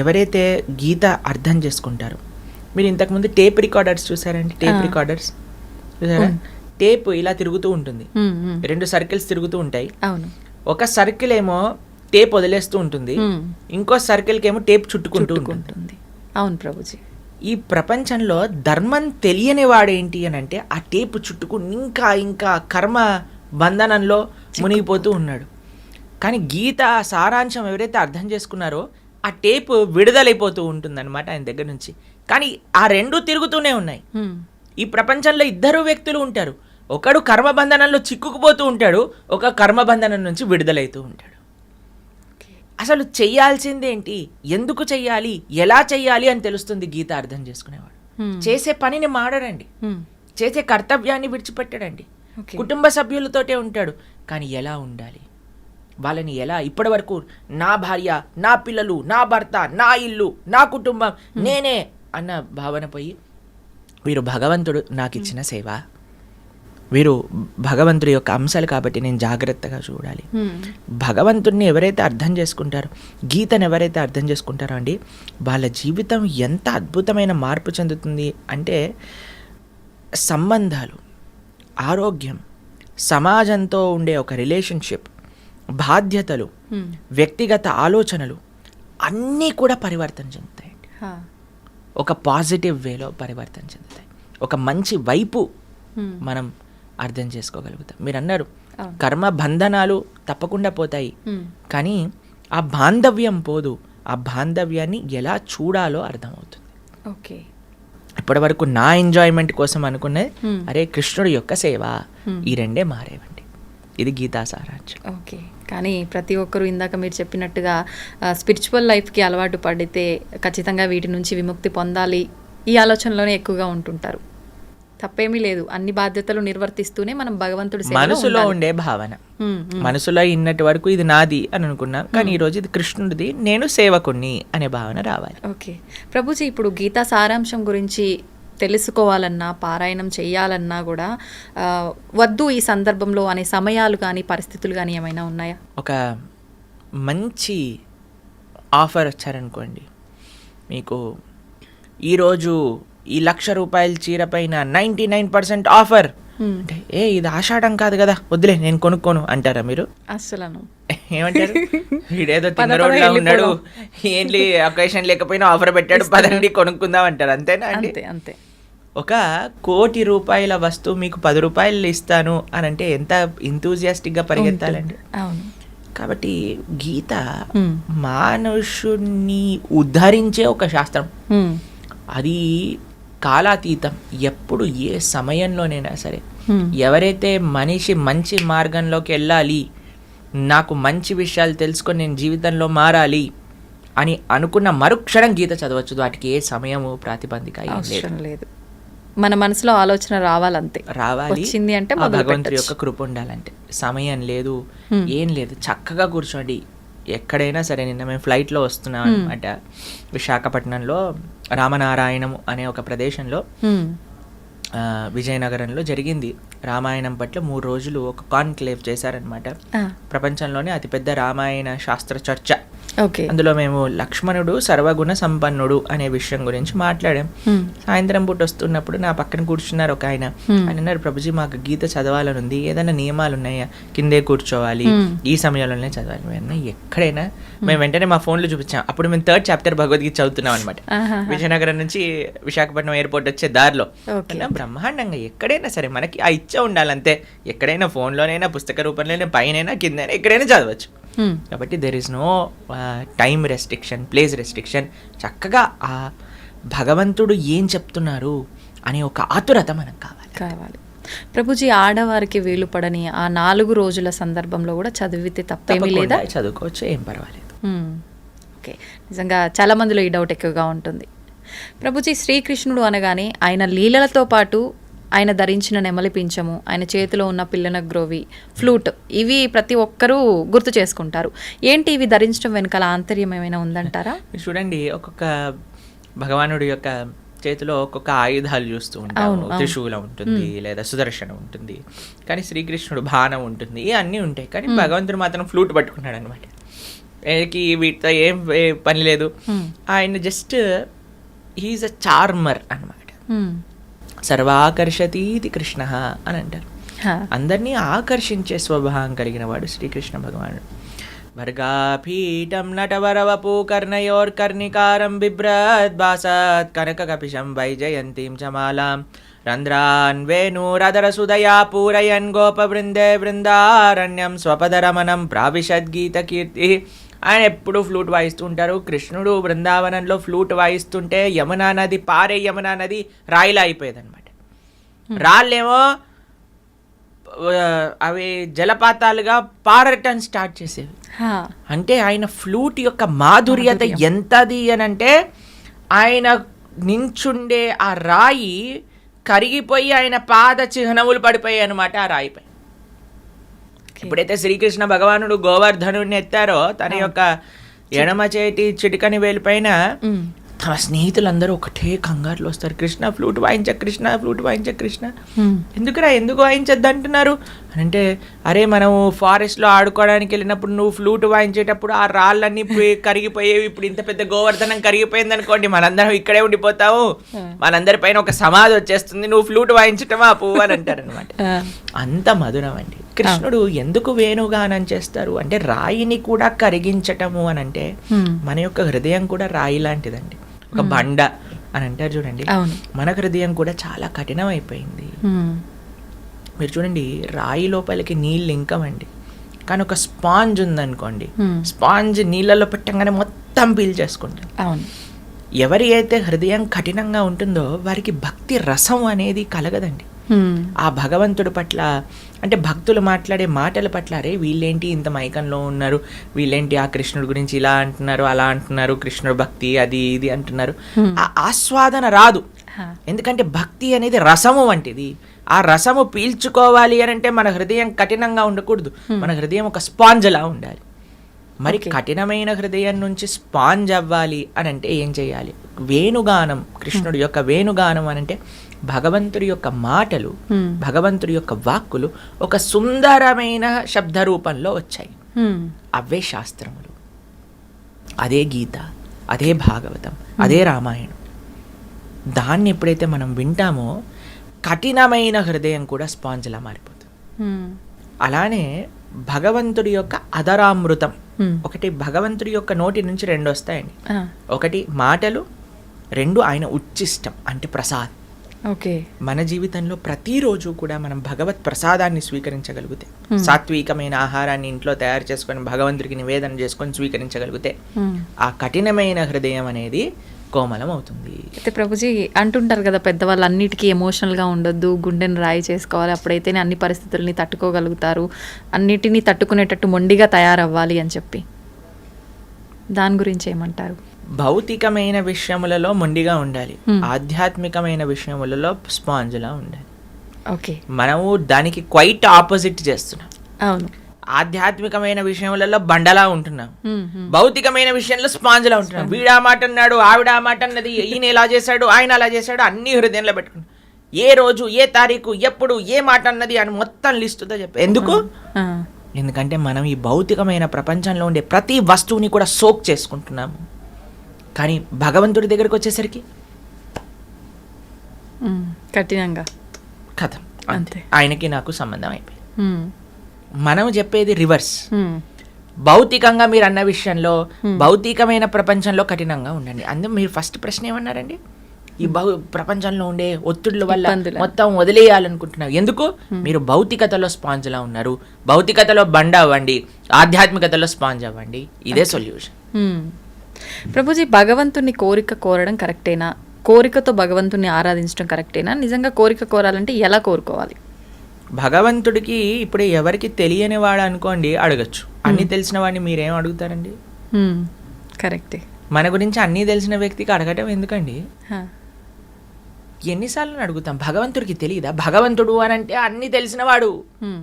Speaker 2: ఎవరైతే గీత అర్థం చేసుకుంటారో, మీరు ఇంతకుముందు టేప్ రికార్డర్స్ చూసారండి? టేప్ రికార్డర్స్ చూసారా? టేప్ ఇలా తిరుగుతూ ఉంటుంది, 2 సర్కిల్స్ తిరుగుతూ ఉంటాయి. ఒక సర్కిల్ ఏమో టేప్ వదిలేస్తూ ఉంటుంది, ఇంకో సర్కిల్కి ఏమో టేప్ చుట్టుకుంటూ ఉంటుంది.
Speaker 1: అవును ప్రభుజీ.
Speaker 2: ఈ ప్రపంచంలో ధర్మం తెలియని వాడేంటి అని అంటే ఆ టేప్ చుట్టుకుని ఇంకా ఇంకా కర్మ బంధనంలో మునిగిపోతూ ఉన్నాడు. కానీ గీత సారాంశం ఎవరైతే అర్థం చేసుకున్నారో ఆ టేప్ విడుదలైపోతూ ఉంటుందన్నమాట ఆయన దగ్గర నుంచి. కానీ ఆ 2 తిరుగుతూనే ఉన్నాయి. ఈ ప్రపంచంలో 2 వ్యక్తులు ఉంటారు, ఒకడు కర్మబంధనంలో చిక్కుకుపోతూ ఉంటాడు, ఒక కర్మబంధనం నుంచి విడుదలైతూ ఉంటాడు. అసలు చెయ్యాల్సిందేంటి, ఎందుకు చెయ్యాలి, ఎలా చెయ్యాలి అని తెలుస్తుంది గీత అర్థం చేసుకునేవాడు. చేసే పనిని మాడడండి, చేసే కర్తవ్యాన్ని విడిచిపెట్టడండి, కుటుంబ సభ్యులతోటే ఉంటాడు. కానీ ఎలా ఉండాలి, వాళ్ళని ఎలా, ఇప్పటి వరకు నా భార్య, నా పిల్లలు, నా భర్త, నా ఇల్లు, నా కుటుంబం, నేనే అన్న భావన పోయి వీరు భగవంతుడు నాకు ఇచ్చిన సేవ, వీరు భగవంతుడి యొక్క అంశాలు కాబట్టి నేను జాగ్రత్తగా చూడాలి. భగవంతుడిని ఎవరైతే అర్థం చేసుకుంటారో, గీతను ఎవరైతే అర్థం చేసుకుంటారో అండి, వాళ్ళ జీవితం ఎంత అద్భుతమైన మార్పు చెందుతుంది అంటే, సంబంధాలు, ఆరోగ్యం, సమాజంతో ఉండే ఒక రిలేషన్షిప్, బాధ్యతలు, వ్యక్తిగత ఆలోచనలు అన్నీ కూడా పరివర్తన చెందుతాయండి. ఒక పాజిటివ్ వేలో పరివర్తన చెందుతాయి. ఒక మంచి వైపు మనం అర్థం చేసుకోగలుగుతాం. మీరు అన్నారు కర్మ బంధనాలు తప్పకుండా పోతాయి, కానీ ఆ బాంధవ్యం పోదు. ఆ బాంధవ్యాన్ని ఎలా చూడాలో అర్థమవుతుంది.
Speaker 1: ఓకే.
Speaker 2: ఇప్పటి వరకు నా ఎంజాయ్మెంట్ కోసం అనుకున్నది, అరే కృష్ణుడి యొక్క సేవ, ఈ 2 మారేవండి. ఇది గీతా సారాంశం.
Speaker 1: ఓకే. కానీ ప్రతి ఒక్కరూ ఇందాక మీరు చెప్పినట్టుగా స్పిరిచువల్ లైఫ్కి అలవాటు పడితే ఖచ్చితంగా వీటి నుంచి విముక్తి పొందాలి, ఈ ఆలోచనలోనే ఎక్కువగా ఉంటుంటారు. తప్పేమీ లేదు, అన్ని బాధ్యతలు నిర్వర్తిస్తూనే మనం భగవంతుడి
Speaker 2: మనసులో ఉండే భావన, మనసులో ఇన్నటి వరకు ఇది నాది అని అనుకున్నా, కానీ ఈరోజు ఇది కృష్ణుడిది, నేను సేవకుణ్ణి అనే భావన రావాలి.
Speaker 1: ఓకే ప్రభుజీ, ఇప్పుడు గీతా సారాంశం గురించి తెలుసుకోవాలన్నా, పారాయణం చేయాలన్నా కూడా వద్దు ఈ సందర్భంలో అనే సమయాలు కానీ పరిస్థితులు కానీ ఏమైనా ఉన్నాయా?
Speaker 2: ఒక మంచి ఆఫర్ వచ్చారనుకోండి, మీకు ఈరోజు ఈ 1,00,000 రూపాయల చీర పైన 99% ఆఫర్ అంటే, ఇది ఆషాఢం కాదు కదా, వద్దులే నేను కొనుక్కోను అంటారా మీరు?
Speaker 1: అసలు
Speaker 2: ఏమంటారు, వీడేదో తిన్నరోడ్లా ఉన్నాడు, ఏంటి అకేషన్ లేకపోయినా ఆఫర్ పెట్టాడు, పదండి కొనుక్కుందాం అంటారు. అంతేనా అండి?
Speaker 1: అంతే.
Speaker 2: ఒక 1,00,00,000 రూపాయల వస్తువు మీకు 10 రూపాయలు ఇస్తాను అని అంటే ఎంత ఇంతూజియాస్టిక్గా పరిగెత్తాలండి. కాబట్టి గీత మానుషుణ్ణి ఉద్ధరించే ఒక శాస్త్రం. అది కాలాతీతం. ఎప్పుడు ఏ సమయంలోనైనా సరే ఎవరైతే మనిషి మంచి మార్గంలోకి వెళ్ళాలి, నాకు మంచి విషయాలు తెలుసుకొని నేను జీవితంలో మారాలి అని అనుకున్న మరుక్షణం గీత చదవచ్చు. వాటికి ఏ సమయము ప్రాతిపదిక
Speaker 1: లేదు. మన మనసులో ఆలోచన రావాలంతే, రావాలి అంటే
Speaker 2: భగవంతుడి యొక్క కృప ఉండాలంటే. సమయం లేదు, ఏం లేదు, చక్కగా కూర్చోండి ఎక్కడైనా సరే. నిన్న మేము ఫ్లైట్లో వస్తున్నాం అనమాట, విశాఖపట్నంలో రామనారాయణం అనే ఒక ప్రదేశంలో, విజయనగరంలో జరిగింది. రామాయణం పట్ల 3 రోజులు ఒక కాన్క్లేవ్ చేశారనమాట. ప్రపంచంలోనే అతిపెద్ద రామాయణ శాస్త్ర చర్చ
Speaker 1: ఓకే.
Speaker 2: అందులో మేము లక్ష్మణుడు సర్వగుణ సంపన్నుడు అనే విషయం గురించి మాట్లాడాం. సాయంత్రం పూట వస్తున్నప్పుడు నా పక్కన కూర్చున్నారు ఒక ఆయన. ఆయన అన్నారు, ప్రభుజీ మాకు గీత చదవాలని ఉంది, ఏదైనా నియమాలు ఉన్నాయా, కిందే కూర్చోవాలి, ఈ సమయంలోనే చదవాలి. ఎక్కడైనా మేము వెంటనే మా ఫోన్లో చూపించాం. అప్పుడు మేము 3rd చాప్టర్ భగవద్గీత చదువుతున్నాం అనమాట. విజయనగరం నుంచి విశాఖపట్నం ఎయిర్పోర్ట్ వచ్చే దారిలో. బ్రహ్మాండంగా ఎక్కడైనా సరే మనకి ఆ ఇచ్చ ఉండాలంతే. ఎక్కడైనా ఫోన్లోనైనా, పుస్తక రూపంలోనే, పైనైనా కిందైనా ఎక్కడైనా చదవచ్చు. కాబట్టి there is no time restriction, place restriction. చక్కగా ఆ భగవంతుడు ఏం చెప్తున్నారు అనే ఒక ఆతురత మనకు కావాలి.
Speaker 1: ప్రభుజీ, ఆడవారికి వీలు పడని ఆ 4 రోజుల సందర్భంలో కూడా చదివితే తప్పేమీ లేదా?
Speaker 2: చదువుకోవచ్చు, ఏం పర్వాలేదు.
Speaker 1: ఓకే. నిజంగా చాలా మందిలో ఈ డౌట్ ఎక్కువగా ఉంటుంది. ప్రభుజీ, శ్రీకృష్ణుడు అనగానే ఆయన లీలలతో పాటు ఆయన ధరించిన నెమలి పింఛము, ఆయన చేతిలో ఉన్న పిల్లన గ్రోవి, ఫ్లూట్, ఇవి ప్రతి ఒక్కరూ గుర్తు చేసుకుంటారు. ఏంటి ఇవి ధరించడం వెనకాల ఆంతర్యం ఏమైనా ఉందంటారా?
Speaker 2: చూడండి, ఒక్కొక్క భగవానుడి యొక్క చేతిలో ఒక్కొక్క ఆయుధాలు చూస్తూ ఉంటాము. త్రిశూలం ఉంటుంది, లేదా సుదర్శన ఉంటుంది, కానీ శ్రీకృష్ణుడు బాణం ఉంటుంది, అన్నీ ఉంటాయి. కానీ భగవంతుడు మాత్రం ఫ్లూట్ పట్టుకున్నాడు అనమాట. వీటితో ఏం పని లేదు. ఆయన జస్ట్ హీఈస్ అ చార్మర్ అనమాట. సర్వాకర్షతీతి కృష్ణ అని అంటారు. అందరినీ ఆకర్షించే స్వభావం కలిగిన వాడు శ్రీకృష్ణ భగవానుడు. భర్గాపీఠం నటవరవపూ కర్ణయోర్కర్ణికారం బిభ్రద్భాసత్ కనకకపిశం వైజయంతీం చమాలాం రంధ్రాన్ వేణురదరసుదయా పూరయన్ గోపవృందే బృందారణ్యం స్వపదరమణం ప్రావిశద్గీత కీర్తి. ఆయన ఎప్పుడు ఫ్లూట్ వాయిస్తూ ఉంటారు. కృష్ణుడు బృందావనంలో ఫ్లూట్ వాయిస్తుంటే యమునా నది, పారే యమునా నది రాయిలా అయిపోయేది అనమాట. రాళ్ళేమో అవి జలపాతాలుగా పారటం స్టార్ట్ చేసేవి. అంటే ఆయన ఫ్లూట్ యొక్క మాధుర్యత ఎంతది అని అంటే, ఆయన నించుండే ఆ రాయి కరిగిపోయి ఆయన పాద చిహ్నములు పడిపోయాయి అనమాట ఆ రాయిపై. ఎప్పుడైతే శ్రీకృష్ణ భగవానుడు గోవర్ధనుడిని ఎత్తారో, తన యొక్క ఎడమ చేతి చిటికని వేలిపైన తన స్నేహితులందరూ ఒకటే కంగారులో వస్తారు. కృష్ణ ఫ్లూట్ వాయించ, కృష్ణ ఫ్లూట్ వాయించ, కృష్ణ ఎందుకు వాయించద్దు అంటున్నారు అని అంటే, అరే మనం ఫారెస్ట్లో ఆడుకోవడానికి వెళ్ళినప్పుడు నువ్వు ఫ్లూట్ వాయించేటప్పుడు ఆ రాళ్ళన్నీ కరిగిపోయేవి. ఇప్పుడు ఇంత పెద్ద గోవర్ధనం కరిగిపోయింది అనుకోండి, మనందరం ఇక్కడే ఉండిపోతాము, మనందరి పైన ఒక సమాధి వచ్చేస్తుంది, నువ్వు ఫ్లూట్ వాయించటమా పువ్వు అని అంటారు అనమాట. అంత మధురం అండి. కృష్ణుడు ఎందుకు వేణుగానం చేస్తారు అంటే, రాయిని కూడా కరిగించటము అని అంటే, మన యొక్క హృదయం కూడా రాయి లాంటిదండి, ఒక బండ అని అంటారు చూడండి. మన హృదయం కూడా చాలా కఠినం అయిపోయింది. మీరు చూడండి, రాయి లోపలికి నీళ్ళు ఇంకమండి, కానీ ఒక స్పాంజ్ ఉందనుకోండి, స్పాంజ్ నీళ్ళలో పెట్టంగానే మొత్తం పీల్ చేసుకుంటాం. ఎవరి అయితే హృదయం కఠినంగా ఉంటుందో వారికి భక్తి రసం అనేది కలగదండి. ఆ భగవంతుడి పట్ల, అంటే భక్తులు మాట్లాడే మాటల పట్ల, అరే వీళ్ళేంటి ఇంత మైకంలో ఉన్నారు, వీళ్ళేంటి ఆ కృష్ణుడి గురించి ఇలా అంటున్నారు, అలా అంటున్నారు, కృష్ణుడు భక్తి అది ఇది అంటున్నారు, ఆ ఆస్వాదన రాదు. ఎందుకంటే భక్తి అనేది రసము వంటిది. ఆ రసము పీల్చుకోవాలి అని అంటే మన హృదయం కఠినంగా ఉండకూడదు, మన హృదయం ఒక స్పాంజ్ లా ఉండాలి. మరి కఠినమైన హృదయం నుంచి స్పాంజ్ అవ్వాలి అని అంటే ఏం చేయాలి? వేణుగానం, కృష్ణుడి యొక్క వేణుగానం అని అంటే భగవంతుడి యొక్క మాటలు, భగవంతుడి యొక్క వాక్కులు ఒక సుందరమైన శబ్ద రూపంలో వచ్చాయి. అవే శాస్త్రములు, అదే గీత, అదే భాగవతం, అదే రామాయణం. దాన్ని ఎప్పుడైతే మనం వింటామో కఠినమైన హృదయం కూడా స్పాంజ్లా మారిపోతుంది. అలానే భగవంతుడి యొక్క అదరామృతం, ఒకటి భగవంతుడి యొక్క నోటి నుంచి 2 వస్తాయండి. ఒకటి మాటలు, 2 ఆయన ఉచ్చిష్టం అంటే ప్రసాదం. మన జీవితంలో ప్రతిరోజు కూడా మనం భగవత్ ప్రసాదాన్ని స్వీకరించగలిగితే, సాత్వికమైన ఆహారాన్ని ఇంట్లో తయారు చేసుకొని భగవంతుడికి నివేదన చేసుకొని స్వీకరించగలిగితే, ఆ కఠినమైన హృదయం అనేది కోమలం అవుతుంది.
Speaker 1: అయితే ప్రభుజీ అంటుంటారు కదా పెద్దవాళ్ళు, అన్నిటికీ ఎమోషనల్గా ఉండొద్దు, గుండెని రాయి చేసుకోవాలి, అప్పుడైతేనే అన్ని పరిస్థితుల్ని తట్టుకోగలుగుతారు, అన్నిటినీ తట్టుకునేటట్టు మొండిగా తయారవ్వాలి అని చెప్పి, దాని గురించి ఏమంటారు?
Speaker 2: భౌతికమైన విషయములలో మొండిగా ఉండాలి, ఆధ్యాత్మికమైన విషయములలో స్పాంజ్లా ఉండాలి. మనము దానికి క్వైట్ ఆపోజిట్ చేస్తున్నాం.
Speaker 1: అవును,
Speaker 2: ఆధ్యాత్మికమైన విషయములలో బండలా ఉంటున్నాం, భౌతికమైన విషయంలో స్పాంజ్లా ఉంటున్నాం. వీడా మాట అన్నాడు, ఆవిడ మాట అన్నది, ఈయన ఇలా చేశాడు, ఆయన అలా చేశాడు, అన్ని హృదయంలో పెట్టుకున్నాం. ఏ రోజు, ఏ తారీఖు, ఎప్పుడు, ఏ మాట అన్నది అని మొత్తం లిస్టుతో చెప్పి ఎందుకు ఎందుకంటే మనం ఈ భౌతికమైన ప్రపంచంలో ఉండే ప్రతి వస్తువుని కూడా సోక్ చేసుకుంటున్నాము. కానీ భగవంతుడి దగ్గరికి వచ్చేసరికి
Speaker 1: కఠినంగా
Speaker 2: కథం
Speaker 1: అంతే.
Speaker 2: ఆయనకి నాకు సంబంధం అయిపోయింది.
Speaker 1: ఉమ్,
Speaker 2: మనం చెప్పేది రివర్స్.
Speaker 1: ఉమ్,
Speaker 2: భౌతికంగా మీరు అన్న విషయంలో భౌతికమైన ప్రపంచంలో కఠినంగా ఉండండి. అందులో మీరు ఫస్ట్ ప్రశ్న ఏమన్నారండి? ఈ ప్రపంచంలో ఉండే ఒత్తిళ్ల వల్ల
Speaker 1: ఇబ్బందులు.
Speaker 2: మొత్తం వదిలేయాలనుకుంటున్నారు. ఎందుకు? మీరు భౌతికతలో స్పాంజ్లా ఉన్నారు. భౌతికతలో బండ్ అవ్వండి, ఆధ్యాత్మికతలో స్పాంజ్ అవ్వండి. ఇదే సొల్యూషన్.
Speaker 1: ఉమ్. ప్రభుజీ, భగవంతుని కోరడం కరెక్టేనా? కోరికతో భగవంతుని ఆరాధించడం కరెక్టేనా? నిజంగా కోరిక కోరాలంటే ఎలా కోరుకోవాలి?
Speaker 2: భగవంతుడికి ఇప్పుడు ఎవరికి తెలియని వాడు అనుకోండి అడగచ్చు. అన్నీ తెలిసిన వాడిని మీరేం అడుగుతారండి?
Speaker 1: ఉమ్, కరెక్టే.
Speaker 2: మన గురించి అన్నీ తెలిసిన వ్యక్తికి అడగటం ఎందుకండి?
Speaker 1: హా.
Speaker 2: ఎన్నిసార్లు అడుగుతాం? భగవంతుడికి తెలియదా? భగవంతుడు అని అంటే అన్నీ తెలిసినవాడు.
Speaker 1: ఉమ్,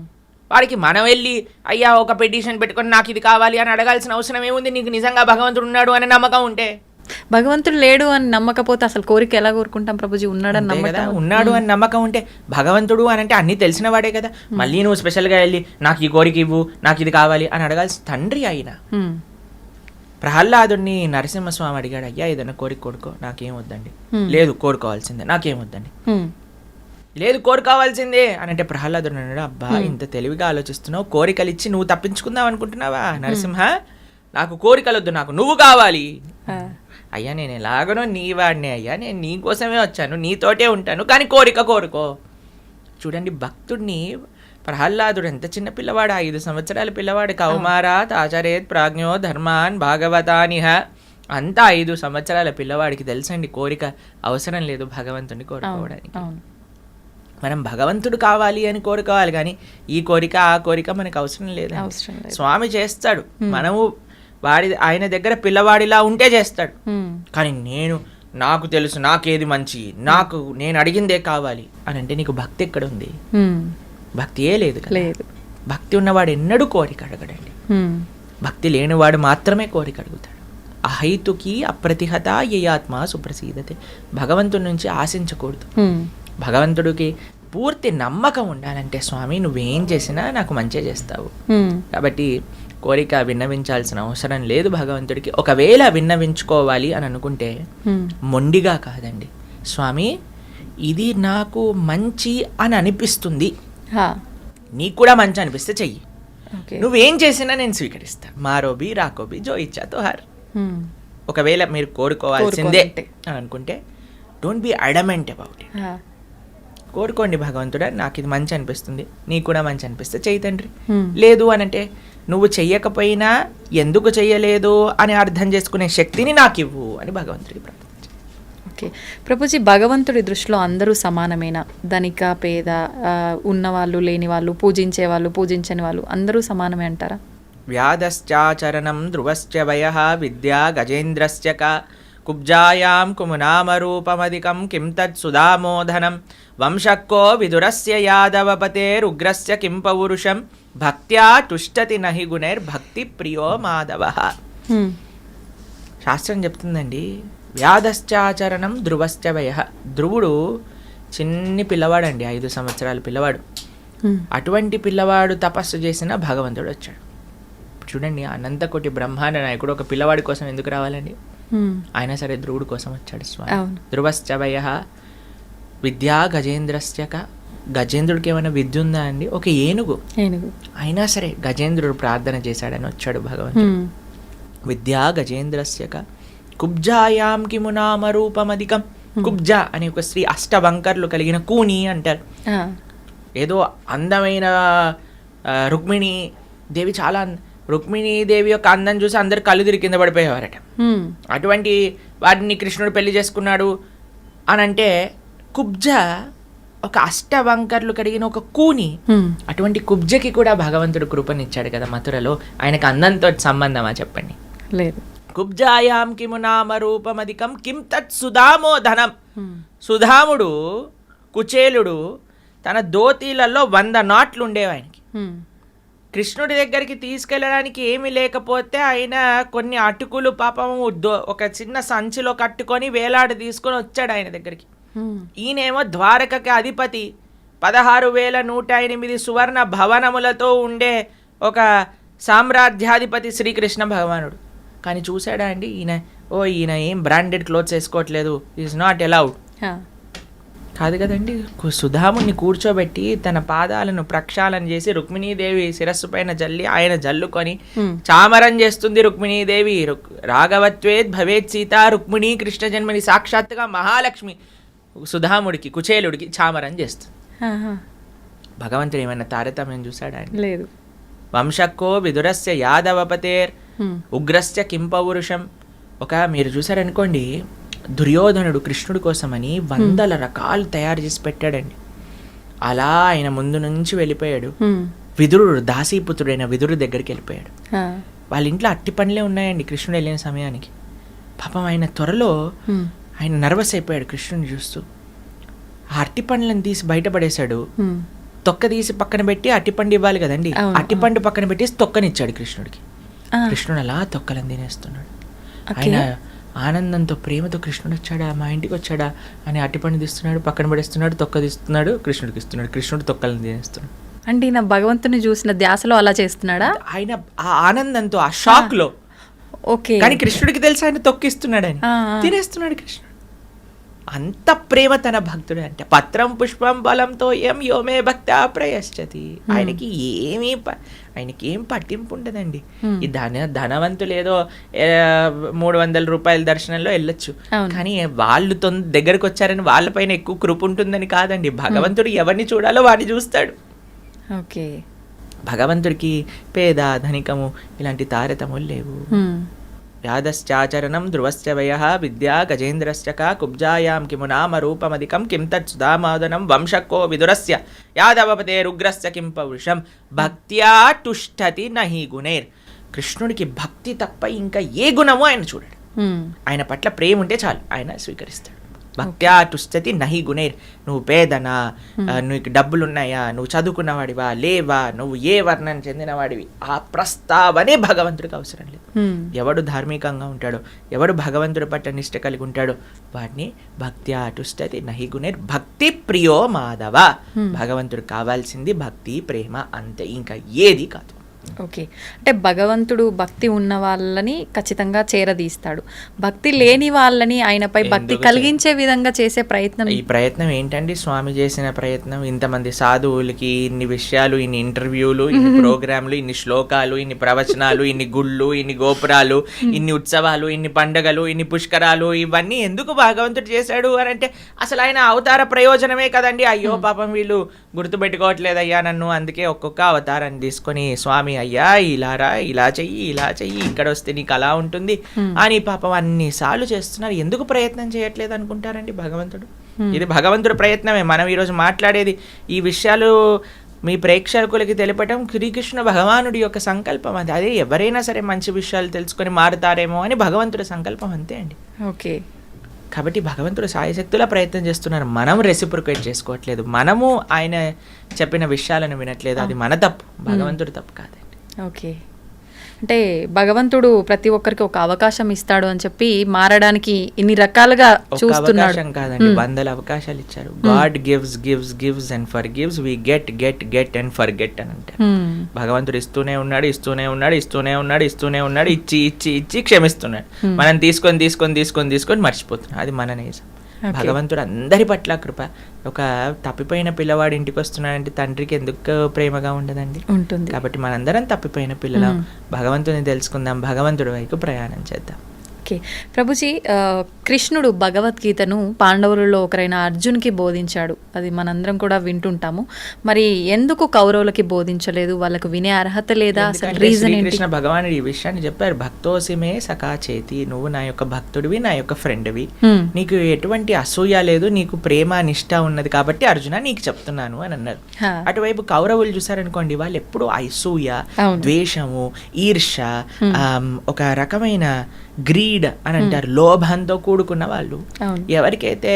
Speaker 2: వాడికి మనం వెళ్ళి అయ్యా ఒక పిటిషన్ పెట్టుకొని నాకు ఇది కావాలి అని అడగాల్సిన అవసరం ఏముంది? నీకు నిజంగా భగవంతుడు ఉన్నాడు అనే నమ్మకం ఉంటే.
Speaker 1: భగవంతుడు లేడు అని నమ్మకపోతే అసలు కోరిక ఎలా కోరుకుంటాం ప్రభుజీ? ఉన్నాడని
Speaker 2: అంతే కదా,
Speaker 1: నమ్మకం.
Speaker 2: ఉన్నాడు అని నమ్మకం ఉంటే. భగవంతుడు అని అంటే అన్నీ తెలిసిన వాడే కదా. మళ్ళీ నువ్వు స్పెషల్గా వెళ్ళి నాకు ఈ కోరిక ఇవ్వు, నాకు ఇది కావాలి అని అడగాల్సిన తండ్రి ఆయన.
Speaker 1: ఉమ్,
Speaker 2: ప్రహ్లాదుడిని నరసింహస్వామి అడిగాడు, అయ్యా ఏదైనా కోరిక కోరుకో, నాకేం వద్దండి. లేదు కోరుకోవాల్సిందే, నాకేం వద్దండి.
Speaker 1: ఉమ్,
Speaker 2: లేదు కోరుకోవాల్సిందే అని అంటే ప్రహ్లాదుడు అన్నాడు, అబ్బా ఇంత తెలివిగా ఆలోచిస్తున్నావు, కోరికలు ఇచ్చి నువ్వు తప్పించుకుందాం అనుకుంటున్నావా? నరసింహ, నాకు కోరికలు వద్దు, నాకు నువ్వు కావాలి.
Speaker 1: ఆ,
Speaker 2: అయ్యా నేను ఎలాగనో నీ వాడినే అయ్యా, నేను నీ కోసమే వచ్చాను, నీతోటే ఉంటాను, కానీ కోరిక కోరుకో. చూడండి భక్తుడిని, ప్రహ్లాదుడు ఎంత చిన్న పిల్లవాడు, 5 సంవత్సరాల పిల్లవాడు. కౌమారాత్ ఆచరేత్ ప్రాజ్ఞో ధర్మాన్ భాగవతానిహ. అంతా 5 సంవత్సరాల పిల్లవాడికి తెలుసండి కోరిక అవసరం లేదు భగవంతుడిని కోరుకోవడానికి.
Speaker 1: అవును.
Speaker 2: మనం భగవంతుడు కావాలి అని కోరుకోవాలి, కానీ ఈ కోరిక ఆ కోరిక మనకు అవసరం లేదు.
Speaker 1: అవసరం లేదు.
Speaker 2: స్వామి చేస్తాడు, మనము ఆయన దగ్గర పిల్లవాడిలా ఉంటే చేస్తాడు.
Speaker 1: ఉమ్,
Speaker 2: కానీ నాకు తెలుసు నాకేది మంచి, నేను అడిగిందే కావాలి అని అంటే నీకు భక్తి ఎక్కడ ఉంది?
Speaker 1: ఉమ్,
Speaker 2: భక్తియే లేదు కదా.
Speaker 1: లేదు.
Speaker 2: భక్తి ఉన్నవాడు ఎన్నడూ కోరిక అడగడండి.
Speaker 1: ఉమ్,
Speaker 2: భక్తి లేనివాడు మాత్రమే కోరిక అడుగుతాడు. అహైతుకి అప్రతిహత యయాత్మ సుప్రసీదతే. భగవంతుడి నుంచి ఆశించకూడదు.
Speaker 1: ఉమ్,
Speaker 2: భగవంతుడికి పూర్తి నమ్మకం ఉండాలంటే, స్వామి నువ్వేం చేసినా నాకు మంచి చేస్తావు.
Speaker 1: ఉమ్,
Speaker 2: కాబట్టి కోరిక విన్నవించాల్సిన అవసరం లేదు భగవంతుడికి. ఒకవేళ విన్నవించుకోవాలి అని అనుకుంటే
Speaker 1: ఉమ్,
Speaker 2: మొండిగా కాదండి, స్వామి ఇది నాకు మంచి అని అనిపిస్తుంది,
Speaker 1: హా,
Speaker 2: నీకు కూడా మంచి అనిపిస్తే చెయ్యి,
Speaker 1: ఓకే.
Speaker 2: నువ్వేం చేసినా నేను స్వీకరిస్తా. మారోబి రాకోబి జో ఇచ్చా తో హర్.
Speaker 1: ఉమ్,
Speaker 2: ఒకవేళ మీరు కోరుకోవాల్సిందే
Speaker 1: కోరుకోవాలంటే.
Speaker 2: అని అనుకుంటే don't be adamant about it.
Speaker 1: హా,
Speaker 2: కోరుకోండి, భగవంతుడా నాకు ఇది మంచి అనిపిస్తుంది, నీకు కూడా మంచి అనిపిస్తే చెయ్యి తండ్రి.
Speaker 1: ఉమ్,
Speaker 2: లేదు అని అంటే నువ్వు చెయ్యకపోయినా ఎందుకు చెయ్యలేదు అని అర్థం చేసుకునే శక్తిని నాకు ఇవ్వు అని భగవంతుడికి ప్రార్థించాలి.
Speaker 1: ఓకే. ప్రభుజీ, భగవంతుడి దృష్టిలో అందరూ సమానమేనా? ధనిక పేద, ఉన్నవాళ్ళు లేని వాళ్ళు, పూజించే వాళ్ళు పూజించని వాళ్ళు అందరూ సమానమే అంటారా?
Speaker 2: వ్యాధశ్చాచరణం ధ్రువశ్చ వయః విద్యా గజేంద్రశ్చ కుబ్జాయాం కుమునామరూపమధికం కిం తత్ సుధామోధనం వంశక్కో విదురస్య యాదవపతేరుగ్రస్య కిం పౌరుషం భక్త్యా తుష్టతి నహి గుణైర్భక్తి ప్రియో మాధవః.
Speaker 1: ఉమ్,
Speaker 2: శాస్త్రం చెప్తుందండి, వ్యాధశ్చాచరణం ధ్రువశ్చ వయః. ధ్రువుడు చిన్ని పిల్లవాడండి, 5 సంవత్సరాల పిల్లవాడు.
Speaker 1: ఉమ్,
Speaker 2: అటువంటి పిల్లవాడు తపస్సు చేసిన భగవంతుడు వచ్చాడు. చూడండి, అనంతకోటి బ్రహ్మాండ నాయకుడు ఒక పిల్లవాడి కోసం ఎందుకు రావాలండి?
Speaker 1: ఉమ్,
Speaker 2: అయినా సరే ధ్రువుడు కోసం వచ్చాడు స్వామి.
Speaker 1: అవును.
Speaker 2: ధ్రువశ్చ వయః విద్యా గజేంద్రశ్చక. గజేంద్రుడికి ఏమైనా విద్య ఉందా అండి? ఒక ఏనుగు. అయినా సరే గజేంద్రుడు ప్రార్థన చేశాడని వచ్చాడు భగవంతుడు.
Speaker 1: ఉమ్,
Speaker 2: విద్యా గజేంద్రస్యక కుబ్జాయాం కిమునామరూపమధికం. కుబ్జ అనే ఒక స్త్రీ, అష్టవంకర్లు కలిగిన కూని అంటారు.
Speaker 1: ఆ,
Speaker 2: ఏదో అందమైన రుక్మిణీ దేవి, చాలా రుక్మిణీదేవి యొక్క అందం చూసి అందరు కళ్ళు తిరిగి కింద పడిపోయేవారట.
Speaker 1: ఉమ్,
Speaker 2: అటువంటి వాటిని కృష్ణుడు పెళ్లి చేసుకున్నాడు అని అంటే, కుబ్జ ఒక అష్టవంకర్లు కలిగిన ఒక కూని.
Speaker 1: ఉమ్,
Speaker 2: అటువంటి కుబ్జకి కూడా భగవంతుడు కృపనిచ్చాడు కదా మథురలో. ఆయనకు అందంతో సంబంధమా చెప్పండి?
Speaker 1: లేదు.
Speaker 2: కుబ్జాయాం కిము నామ రూపమధికం కిం తత్ సుధామోధనం.
Speaker 1: ఉమ్,
Speaker 2: సుధాముడు కుచేలుడు తన దోతీలలో 100 నాట్లు ఉండేవి ఆయనకి.
Speaker 1: ఉమ్,
Speaker 2: కృష్ణుడి దగ్గరికి తీసుకెళ్ళడానికి ఏమీ లేకపోతే ఆయన కొన్ని అటుకులు పాపము ఒక చిన్న సంచిలో కట్టుకొని వేలాడి తీసుకొని వచ్చాడు ఆయన దగ్గరికి.
Speaker 1: ఉమ్,
Speaker 2: ఈయనేమో ద్వారకకి అధిపతి, 16,108 సువర్ణ భవనములతో ఉండే ఒక సామ్రాజ్యాధిపతి శ్రీకృష్ణ భగవానుడు. కానీ చూసాడా అండి ఈయన ఏం బ్రాండెడ్ క్లోత్స్ వేసుకోవట్లేదు, ఈజ్ నాట్ అలౌడ్ కాదు కదండి. సుధాముని కూర్చోబెట్టి తన పాదాలను ప్రక్షాళన చేసి రుక్మిణీదేవి శిరస్సు పైన జల్లి ఆయన జల్లుకొని చామరం చేస్తుంది రుక్మిణీదేవి. రాఘవత్వేద్ భవేత్ సీత రుక్మిణీ కృష్ణ జన్మని సాక్షాత్తుగా మహాలక్ష్మి సుధాముడికి కుచేలుడికి చామరం చేస్తుంది. భగవంతుడు ఏమైనా తారతమ్యం చూశాడా అండి?
Speaker 1: లేదు.
Speaker 2: వంశక్కో విదురస్య యాదవపతేర్ ఉగ్రస్య కింపౌరుషం. మీరు చూసారనుకోండి, దుర్యోధనుడు కృష్ణుడి కోసమని 100 రకాలు తయారు చేసి పెట్టాడండి. అలా ఆయన ముందు నుంచి వెళ్ళిపోయాడు. విదురుడు దాసీపుత్రుడైన విదురు దగ్గరికి వెళ్ళిపోయాడు. వాళ్ళ ఇంట్లో అట్టి పండ్లే ఉన్నాయండి కృష్ణుడు వెళ్ళిన సమయానికి. పాపం ఆయన త్వరలో ఆయన నర్వస్ అయిపోయాడు కృష్ణుని చూస్తూ. ఆ అట్టి పండ్లను తీసి బయటపడేశాడు. తొక్క తీసి పక్కన పెట్టి అట్టిపండు ఇవ్వాలి కదండి, అట్టిపండు పక్కన పెట్టేసి తొక్కనిచ్చాడు కృష్ణుడికి. కృష్ణుడు అలా తొక్కలను తినేస్తున్నాడు. ఆయన ఆనందంతో ప్రేమతో కృష్ణుడు వచ్చాడా, మా ఇంటికి వచ్చాడా అని అట్టిపండు తీస్తున్నాడు, పక్కన పడేస్తున్నాడు, తొక్క తీస్తున్నాడు, కృష్ణుడికి ఇస్తున్నాడు. కృష్ణుడు తొక్కలను తినేస్తున్నాడు.
Speaker 1: అంటే ఈయన భగవంతుని చూసిన ధ్యాసలో అలా చేస్తున్నాడా?
Speaker 2: ఆయన ఆ ఆనందంతో ఆ షాక్ లో.
Speaker 1: ఓకే.
Speaker 2: కానీ కృష్ణుడికి తెలిసి ఆయన తొక్కిస్తున్నాడు, ఆయన తినేస్తున్నాడు కృష్ణుడు. అంత ప్రేమ తన భక్తుడు అంటే. పత్రం పుష్పం బలంతో ఏం యోమే భక్త ప్రయశ్చతి. ఆయనకి ఏం పట్టింపు ఉండదండి. ఈ ధనవంతులు ఏదో 300 రూపాయల దర్శనంలో వెళ్ళొచ్చు, కానీ వాళ్ళు దగ్గరకు వచ్చారని వాళ్ళపైన ఎక్కువ కృప ఉంటుందని కాదండి. భగవంతుడు ఎవరిని చూడాలో వాడిని చూస్తాడు.
Speaker 1: ఓకే.
Speaker 2: భగవంతుడికి పేద ధనికము ఇలాంటి తారతములు లేవు. యాదశ్చాచరణం ధ్రువశ్చ వయః విద్యా గజేంద్రశ్చ కుబ్జాయాం కిము నామ రూపమధికం కిం తత్ సుధామాదనం వంశక్కో విదురస్య యాదవపతేరుగ్రస్య కిం పౌరుషం భక్త్యా తుష్టతి నహి గుణైర్. కృష్ణుడికి భక్తి తప్ప ఇంకా ఏ గుణమో ఆయన చూడడు. ఆయన పట్ల ప్రేమ ఉంటే చాలు, ఆయన స్వీకరిస్తాడు. భక్త్యా తుష్టతి నహి గుణైర్. నువ్వు పేదనా, నీకు డబ్బులున్నాయా, నువ్వు చదువుకున్నవాడివా లేవా, నువ్వు ఏ వర్ణం చెందినవాడివి, ఆ ప్రస్తావనే భగవంతుడికి అవసరం లేదు. ఎవడు ధార్మికంగా ఉంటాడో, ఎవడు భగవంతుడి పట్ల నిష్ట కలిగి ఉంటాడో వాడిని భక్త్యా తుష్టతి నహి గుణైర్. భక్తి ప్రియో మాధవ. భగవంతుడు కావాల్సింది భక్తి ప్రేమ అంతే, ఇంకా ఏది కాదు.
Speaker 1: ఓకే. అంటే భగవంతుడు భక్తి ఉన్న వాళ్ళని ఖచ్చితంగా చేరదీస్తాడు, భక్తి లేని వాళ్ళని ఆయనపై భక్తి కలిగించే విధంగా చేసే ప్రయత్నం.
Speaker 2: ఈ ప్రయత్నం ఏంటండి స్వామి చేసిన ప్రయత్నం? ఇంతమంది సాధువులకి ఇన్ని విషయాలు, ఇన్ని ఇంటర్వ్యూలు, ఇన్ని ప్రోగ్రాంలు, ఇన్ని శ్లోకాలు, ఇన్ని ప్రవచనాలు, ఇన్ని గుళ్ళు, ఇన్ని గోపురాలు, ఇన్ని ఉత్సవాలు, ఇన్ని పండగలు, ఇన్ని పుష్కరాలు, ఇవన్నీ ఎందుకు భగవంతుడు చేశాడు అని అంటే అసలు ఆయన అవతార ప్రయోజనమే కదండి. అయ్యో పాపం వీళ్ళు గుర్తుపెట్టుకోవట్లేదయ్యా నన్ను, అందుకే ఒక్కొక్క అవతారాన్ని తీసుకొని స్వామి అయ్యా ఇలారా, ఇలా చెయ్యి, ఇక్కడ వస్తే నీకు అలా ఉంటుంది అని పాపం అన్నిసార్లు చేస్తున్నారు. ఎందుకు ప్రయత్నం చేయట్లేదు అనుకుంటారండి భగవంతుడు? ఇది భగవంతుడి ప్రయత్నమే. మనం ఈరోజు మాట్లాడేది ఈ విషయాలు మీ ప్రేక్షకులకి తెలపటం శ్రీకృష్ణ భగవానుడి యొక్క సంకల్పం. అది అదే ఎవరైనా సరే మంచి విషయాలు తెలుసుకొని మారుతారేమో అని భగవంతుడి సంకల్పం, అంతే అండి.
Speaker 1: ఓకే.
Speaker 2: కాబట్టి భగవంతుడు సాయశక్తులా ప్రయత్నం చేస్తున్నారు. మనం రెసిప్రొకేట్ చేసుకోవట్లేదు, మనము ఆయన చెప్పిన విషయాలను వినట్లేదు. అది మన తప్పు, భగవంతుడు తప్పు కాదండి.
Speaker 1: ఓకే. అంటే భగవంతుడు ప్రతి ఒక్కరికి ఒక అవకాశం ఇస్తాడు అని చెప్పి మారడానికి ఇన్ని రకాలుగా చూస్తున్నాడు.
Speaker 2: అవకాశం కాదండి, 100 అవకాశాలు ఇచ్చారు. God gives gives gives and forgives, we get get get and forget అని అంటారు. భగవంతుడు ఇస్తూనే ఉన్నాడు, ఇస్తూనే ఉన్నాడు, ఇస్తూనే ఉన్నాడు, ఇస్తూనే ఉన్నాడు, ఇచ్చి ఇచ్చి ఇచ్చి క్షమిస్తున్నాడు. మనం తీసుకొని తీసుకొని తీసుకొని తీసుకొని మర్చిపోతున్నాం. అది మన నిజం. భగవంతుడు అందరి పట్ల కృప. ఒక తప్పిపోయిన పిల్లవాడు ఇంటికి వస్తున్నాడంటే తండ్రికి ఎందుకు ప్రేమగా ఉండదండి? ఉంటుంది. కాబట్టి మనందరం తప్పిపోయిన పిల్లలం. భగవంతుని తెలుసుకుందాం, భగవంతుడి వైపు ప్రయాణం చేద్దాం.
Speaker 1: ఓకే. ప్రభుజీ, కృష్ణుడు భగవద్గీతను పాండవులలో ఒకరైన అర్జున్కి బోధించాడు, అది మనందరం కూడా వింటుంటాము. మరి ఎందుకు కౌరవులకి బోధించలేదు? వాళ్ళకు వినే అర్హత లేదా? అసలు రీజన్ ఏంటి?
Speaker 2: కృష్ణ భగవానుడు ఈ విషయాన్ని చెప్పారు. భక్తోసిమే సఖా చేతి, నువ్వు నా యొక్క భక్తుడివి, నా యొక్క ఫ్రెండ్వి, నీకు ఎటువంటి అసూయ లేదు, నీకు ప్రేమ నిష్ఠ ఉన్నది కాబట్టి అర్జున నీకు చెప్తున్నాను అని అన్నారు. అటువైపు కౌరవులు చూసారనుకోండి, వాళ్ళు ఎప్పుడు అసూయ, ద్వేషము, ఈర్ష, ఒక రకమైన గ్రీడ్, గ్రీడ్ అని అంటారు, లోభంతో కూడుకున్న వాళ్ళు. ఎవరికైతే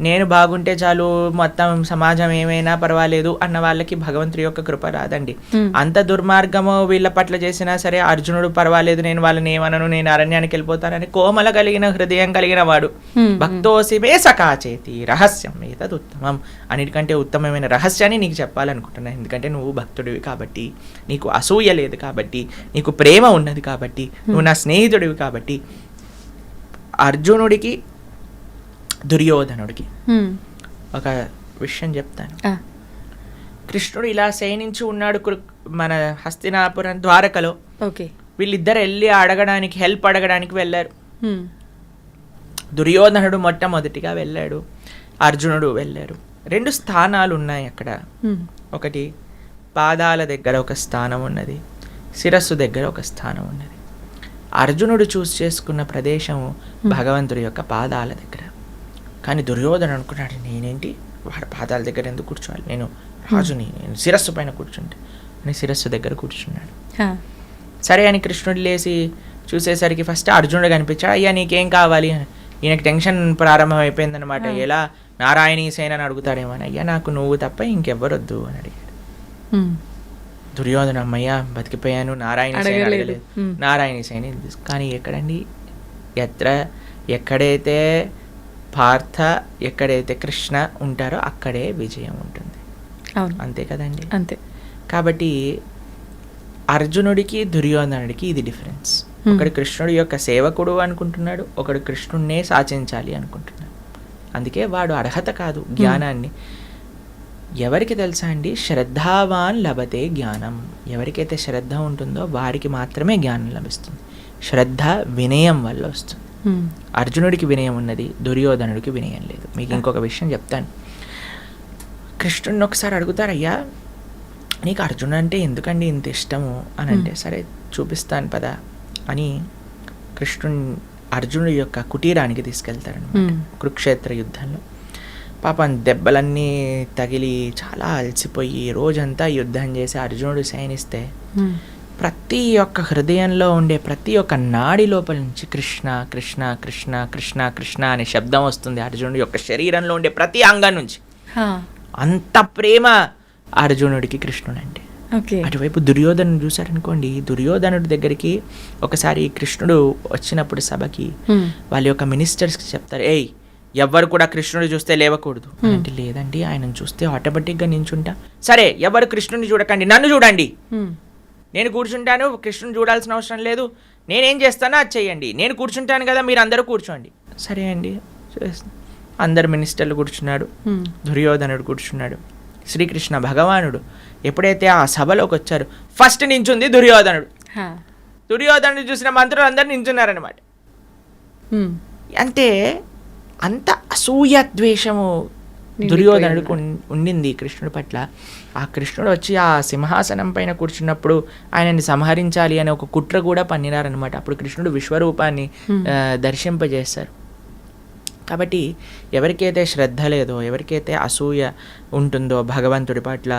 Speaker 2: నేను బాగుంటే చాలు, మొత్తం సమాజం ఏమైనా పర్వాలేదు అన్న వాళ్ళకి భగవంతుడి యొక్క కృప రాదండి. అంత దుర్మార్గము వీళ్ళ పట్ల చేసినా సరే అర్జునుడు పర్వాలేదు, నేను వాళ్ళని ఏమనను, నేను అరణ్యానికి వెళ్ళిపోతానని కోమల కలిగిన హృదయం కలిగిన వాడు. భక్తోసిమే సకాచేతి రహస్యం ఏతద్ ఉత్తమం, అన్నిటికంటే ఉత్తమమైన రహస్యాన్ని నీకు చెప్పాలనుకుంటున్నాను. ఎందుకంటే నువ్వు భక్తుడివి కాబట్టి, నీకు అసూయ లేదు కాబట్టి, నీకు ప్రేమ ఉన్నది కాబట్టి, నువ్వు నా స్నేహితుడివి కాబట్టి. అర్జునుడికి దుర్యోధనుడికి ఒక విషయం చెప్తాను. కృష్ణుడు ఇలా శయనించి ఉన్నాడు మన హస్తినాపురం ద్వారకలో. వీళ్ళిద్దరు వెళ్ళి అడగడానికి, హెల్ప్ అడగడానికి వెళ్ళారు. దుర్యోధనుడు మొట్టమొదటిగా వెళ్ళాడు, అర్జునుడు వెళ్ళారు. 2 స్థానాలు ఉన్నాయి అక్కడ. ఒకటి పాదాల దగ్గర ఒక స్థానం ఉన్నది, శిరస్సు దగ్గర ఒక స్థానం ఉన్నది. అర్జునుడు చేసుకున్న ప్రదేశం భగవంతుడి యొక్క పాదాల దగ్గర. కానీ దుర్యోధనుడు అనుకున్నాడు, నేనేంటి వాడి పాదాల దగ్గర ఎందుకు కూర్చోవాలి, నేను రాజుని, నేను శిరస్సు పైన కూర్చుంటే అని శిరస్సు దగ్గర కూర్చున్నాడు. సరే అని కృష్ణుడు లేచి చూసేసరికి ఫస్ట్ అర్జునుడు కనిపించాడు. అయ్యా నీకేం కావాలి అని. ఈయనకి టెన్షన్ ప్రారంభం అయిపోయిందనమాట. ఎలా నారాయణీ సేన అని అడుగుతాడేమో అని. అయ్యా నాకు నువ్వు తప్ప ఇంకెవ్వరొద్దు అని అడిగాడు. దుర్యోధన అమ్మయ్యా బతికిపోయాను, నారాయణ సేన అడగలేదు, నారాయణ సేన. కానీ ఎక్కడండి, ఎక్కడైతే పార్థ, ఎక్కడైతే కృష్ణ ఉంటారో అక్కడే విజయం ఉంటుంది. అంతే కదండి.
Speaker 1: అంతే.
Speaker 2: కాబట్టి అర్జునుడికి దుర్యోధనుడికి ఇది డిఫరెన్స్. ఒకడు కృష్ణుడి యొక్క సేవకుడు అనుకుంటున్నాడు, ఒకడు కృష్ణుడినే శాసించాలి అనుకుంటున్నాడు. అందుకే వాడు అర్హత కాదు జ్ఞానాన్ని. ఎవరికి తెలుసా అండి, శ్రద్ధావాన్ లభతే జ్ఞానం. ఎవరికైతే శ్రద్ధ ఉంటుందో వారికి మాత్రమే జ్ఞానం లభిస్తుంది. శ్రద్ధ వినయం వల్ల వస్తుంది. అర్జునుడికి వినయం ఉన్నది, దుర్యోధనుడికి వినయం లేదు. మీకు ఇంకొక విషయం చెప్తాను. కృష్ణుడిని ఒకసారి అడుగుతారు, అయ్యా నీకు అర్జునుడు అంటే ఎందుకండి ఇంత ఇష్టము అని అంటే, సరే చూపిస్తాను పదా అని అర్జునుడి యొక్క కుటీరానికి తీసుకెళ్తారనమాట. కురుక్షేత్ర యుద్ధంలో పాపం దెబ్బలన్నీ తగిలి చాలా అలసిపోయి రోజంతా యుద్ధం చేసి అర్జునుడు శయనిస్తే ప్రతి ఒక్క హృదయంలో ఉండే ప్రతి ఒక్క నాడి లోపల నుంచి కృష్ణ కృష్ణ కృష్ణ కృష్ణ కృష్ణ అనే శబ్దం వస్తుంది. అర్జునుడి యొక్క శరీరంలో ఉండే ప్రతి అంగం నుంచి. అంత ప్రేమ అర్జునుడికి కృష్ణుడు అంటే. అటువైపు దుర్యోధను చూసారనుకోండి, దుర్యోధనుడి దగ్గరికి ఒకసారి కృష్ణుడు వచ్చినప్పుడు సభకి వాళ్ళ యొక్క మినిస్టర్స్కి చెప్తారు, ఏయ్ ఎవరు కూడా కృష్ణుడు చూస్తే లేవకూడదు అంటే, లేదండి ఆయనను చూస్తే ఆటోమేటిక్గా నించుంటా. సరే ఎవరు కృష్ణుడిని చూడకండి, నన్ను చూడండి, నేను కూర్చుంటాను, కృష్ణుని చూడాల్సిన అవసరం లేదు, నేనేం చేస్తానో అది చెయ్యండి, నేను కూర్చుంటాను కదా మీరు అందరూ కూర్చోండి. సరే అండి, అందరు మినిస్టర్లు కూర్చున్నాడు, దుర్యోధనుడు కూర్చున్నాడు. శ్రీకృష్ణ భగవానుడు ఎప్పుడైతే ఆ సభలోకి వచ్చారు, ఫస్ట్ నించుంది దుర్యోధనుడు. దుర్యోధనుడు చూసిన మంత్రులు అందరు నించున్నారనమాట. అంటే అంత అసూయ ద్వేషము దుర్యోధనుడికి ఉండింది కృష్ణుడి పట్ల. ఆ కృష్ణుడు వచ్చి ఆ సింహాసనం పైన కూర్చున్నప్పుడు ఆయనని సంహరించాలి అనే ఒక కుట్ర కూడా పన్నినారనమాట. అప్పుడు కృష్ణుడు విశ్వరూపాన్ని దర్శింపజేశారు. కాబట్టి ఎవరికైతే శ్రద్ధ లేదో, ఎవరికైతే అసూయ ఉంటుందో భగవంతుడి పట్ల,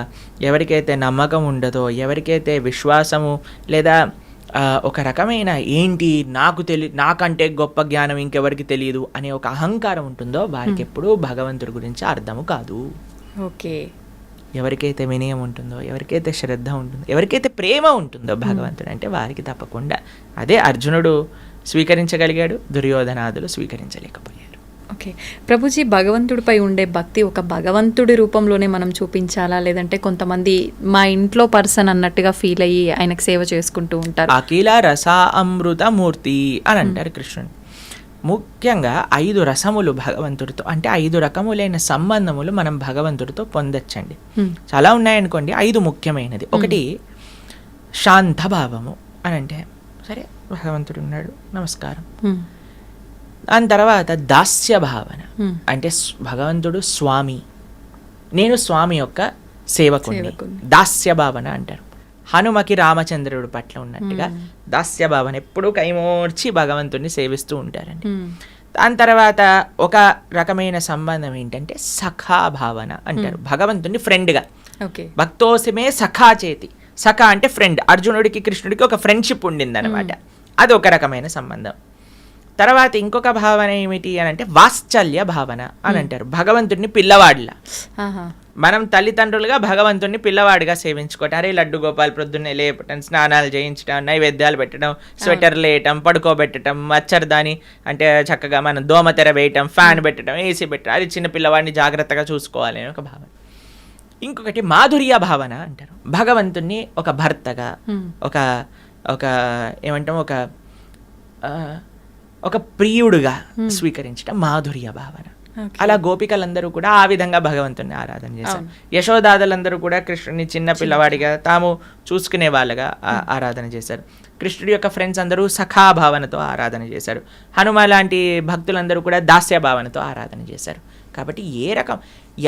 Speaker 2: ఎవరికైతే నమ్మకం ఉండదో, ఎవరికైతే విశ్వాసము లేదా ఒక రకమైన ఏంటి నాకంటే గొప్ప జ్ఞానం ఇంకెవరికి తెలియదు అనే ఒక అహంకారం ఉంటుందో వారికి ఎప్పుడూ భగవంతుడి గురించి అర్థము కాదు.
Speaker 1: ఓకే.
Speaker 2: ఎవరికైతే వినయం ఉంటుందో, ఎవరికైతే శ్రద్ధ ఉంటుందో, ఎవరికైతే ప్రేమ ఉంటుందో భగవంతుడు అంటే వారికి తప్పకుండా. అదే అర్జునుడు స్వీకరించగలిగాడు, దుర్యోధనాదులు స్వీకరించలేకపోయారు.
Speaker 1: ఓకే ప్రభుజీ, భగవంతుడిపై ఉండే భక్తి ఒక భగవంతుడి రూపంలోనే మనం చూపించాలా, లేదంటే కొంతమంది మా ఇంట్లో పర్సన్ అన్నట్టుగా ఫీల్ అయ్యి ఆయనకు సేవ చేసుకుంటూ ఉంటారు?
Speaker 2: అఖిల రస అమృత మూర్తి అని అంటారు కృష్ణుడు. ముఖ్యంగా 5 రసములు భగవంతుడితో, అంటే 5 రకములైన సంబంధములు మనం భగవంతుడితో పొందొచ్చండి. చాలా ఉన్నాయనుకోండి, 5 ముఖ్యమైనది. ఒకటి శాంత భావము అని అంటే, సరే భగవంతుడు ఉన్నాడు నమస్కారం. దాని తర్వాత దాస్య భావన, అంటే భగవంతుడు స్వామి, నేను స్వామి యొక్క సేవకుని, దాస్య భావన అంటారు. హనుమకి రామచంద్రుడి పట్ల ఉన్నట్టుగా దాస్య భావన, ఎప్పుడూ కైమోర్చి భగవంతుడిని సేవిస్తూ ఉంటారండి. దాని తర్వాత ఒక రకమైన సంబంధం ఏంటంటే సఖా భావన అంటారు. భగవంతుడిని ఫ్రెండ్గా, భక్తోసిమే సఖా చేతి, సఖా అంటే ఫ్రెండ్. అర్జునుడికి కృష్ణుడికి ఒక ఫ్రెండ్షిప్ ఉండింది అనమాట, అది ఒక రకమైన సంబంధం. తర్వాత ఇంకొక భావన ఏమిటి అని అంటే వాత్సల్య భావన అని అంటారు. భగవంతుడిని పిల్లవాడిలా, మనం తల్లిదండ్రులుగా భగవంతుడిని పిల్లవాడిగా సేవించుకోవటం. అరే లడ్డు గోపాల్ ప్రొద్దున్నే లేపటం, స్నానాలు చేయించడం, నైవేద్యాలు పెట్టడం, స్వెటర్లు వేయటం, పడుకోబెట్టడం, మచ్చరదాని అంటే చక్కగా మనం దోమతెర వేయటం, ఫ్యాన్ పెట్టడం, ఏసీ పెట్టడం, అది చిన్న పిల్లవాడిని జాగ్రత్తగా చూసుకోవాలి అని ఒక భావన. ఇంకొకటి మాధుర్య భావన అంటారు. భగవంతుణ్ణి ఒక భర్తగా, ఒక ఒక ఏమంటాం, ఒక ప్రియుడుగా స్వీకరించడం మాధుర్య భావన. అలా గోపికలందరూ కూడా ఆ విధంగా భగవంతుని ఆరాధన చేశారు. యశోదాదులందరూ కూడా కృష్ణుని చిన్న పిల్లవాడిగా తాము చూసుకునే వాళ్ళగా ఆరాధన చేశారు. కృష్ణుడి యొక్క ఫ్రెండ్స్ అందరూ సఖా భావనతో ఆరాధన చేశారు. హనుమ లాంటి భక్తులందరూ కూడా దాస్య భావనతో ఆరాధన చేశారు. కాబట్టి ఏ రకం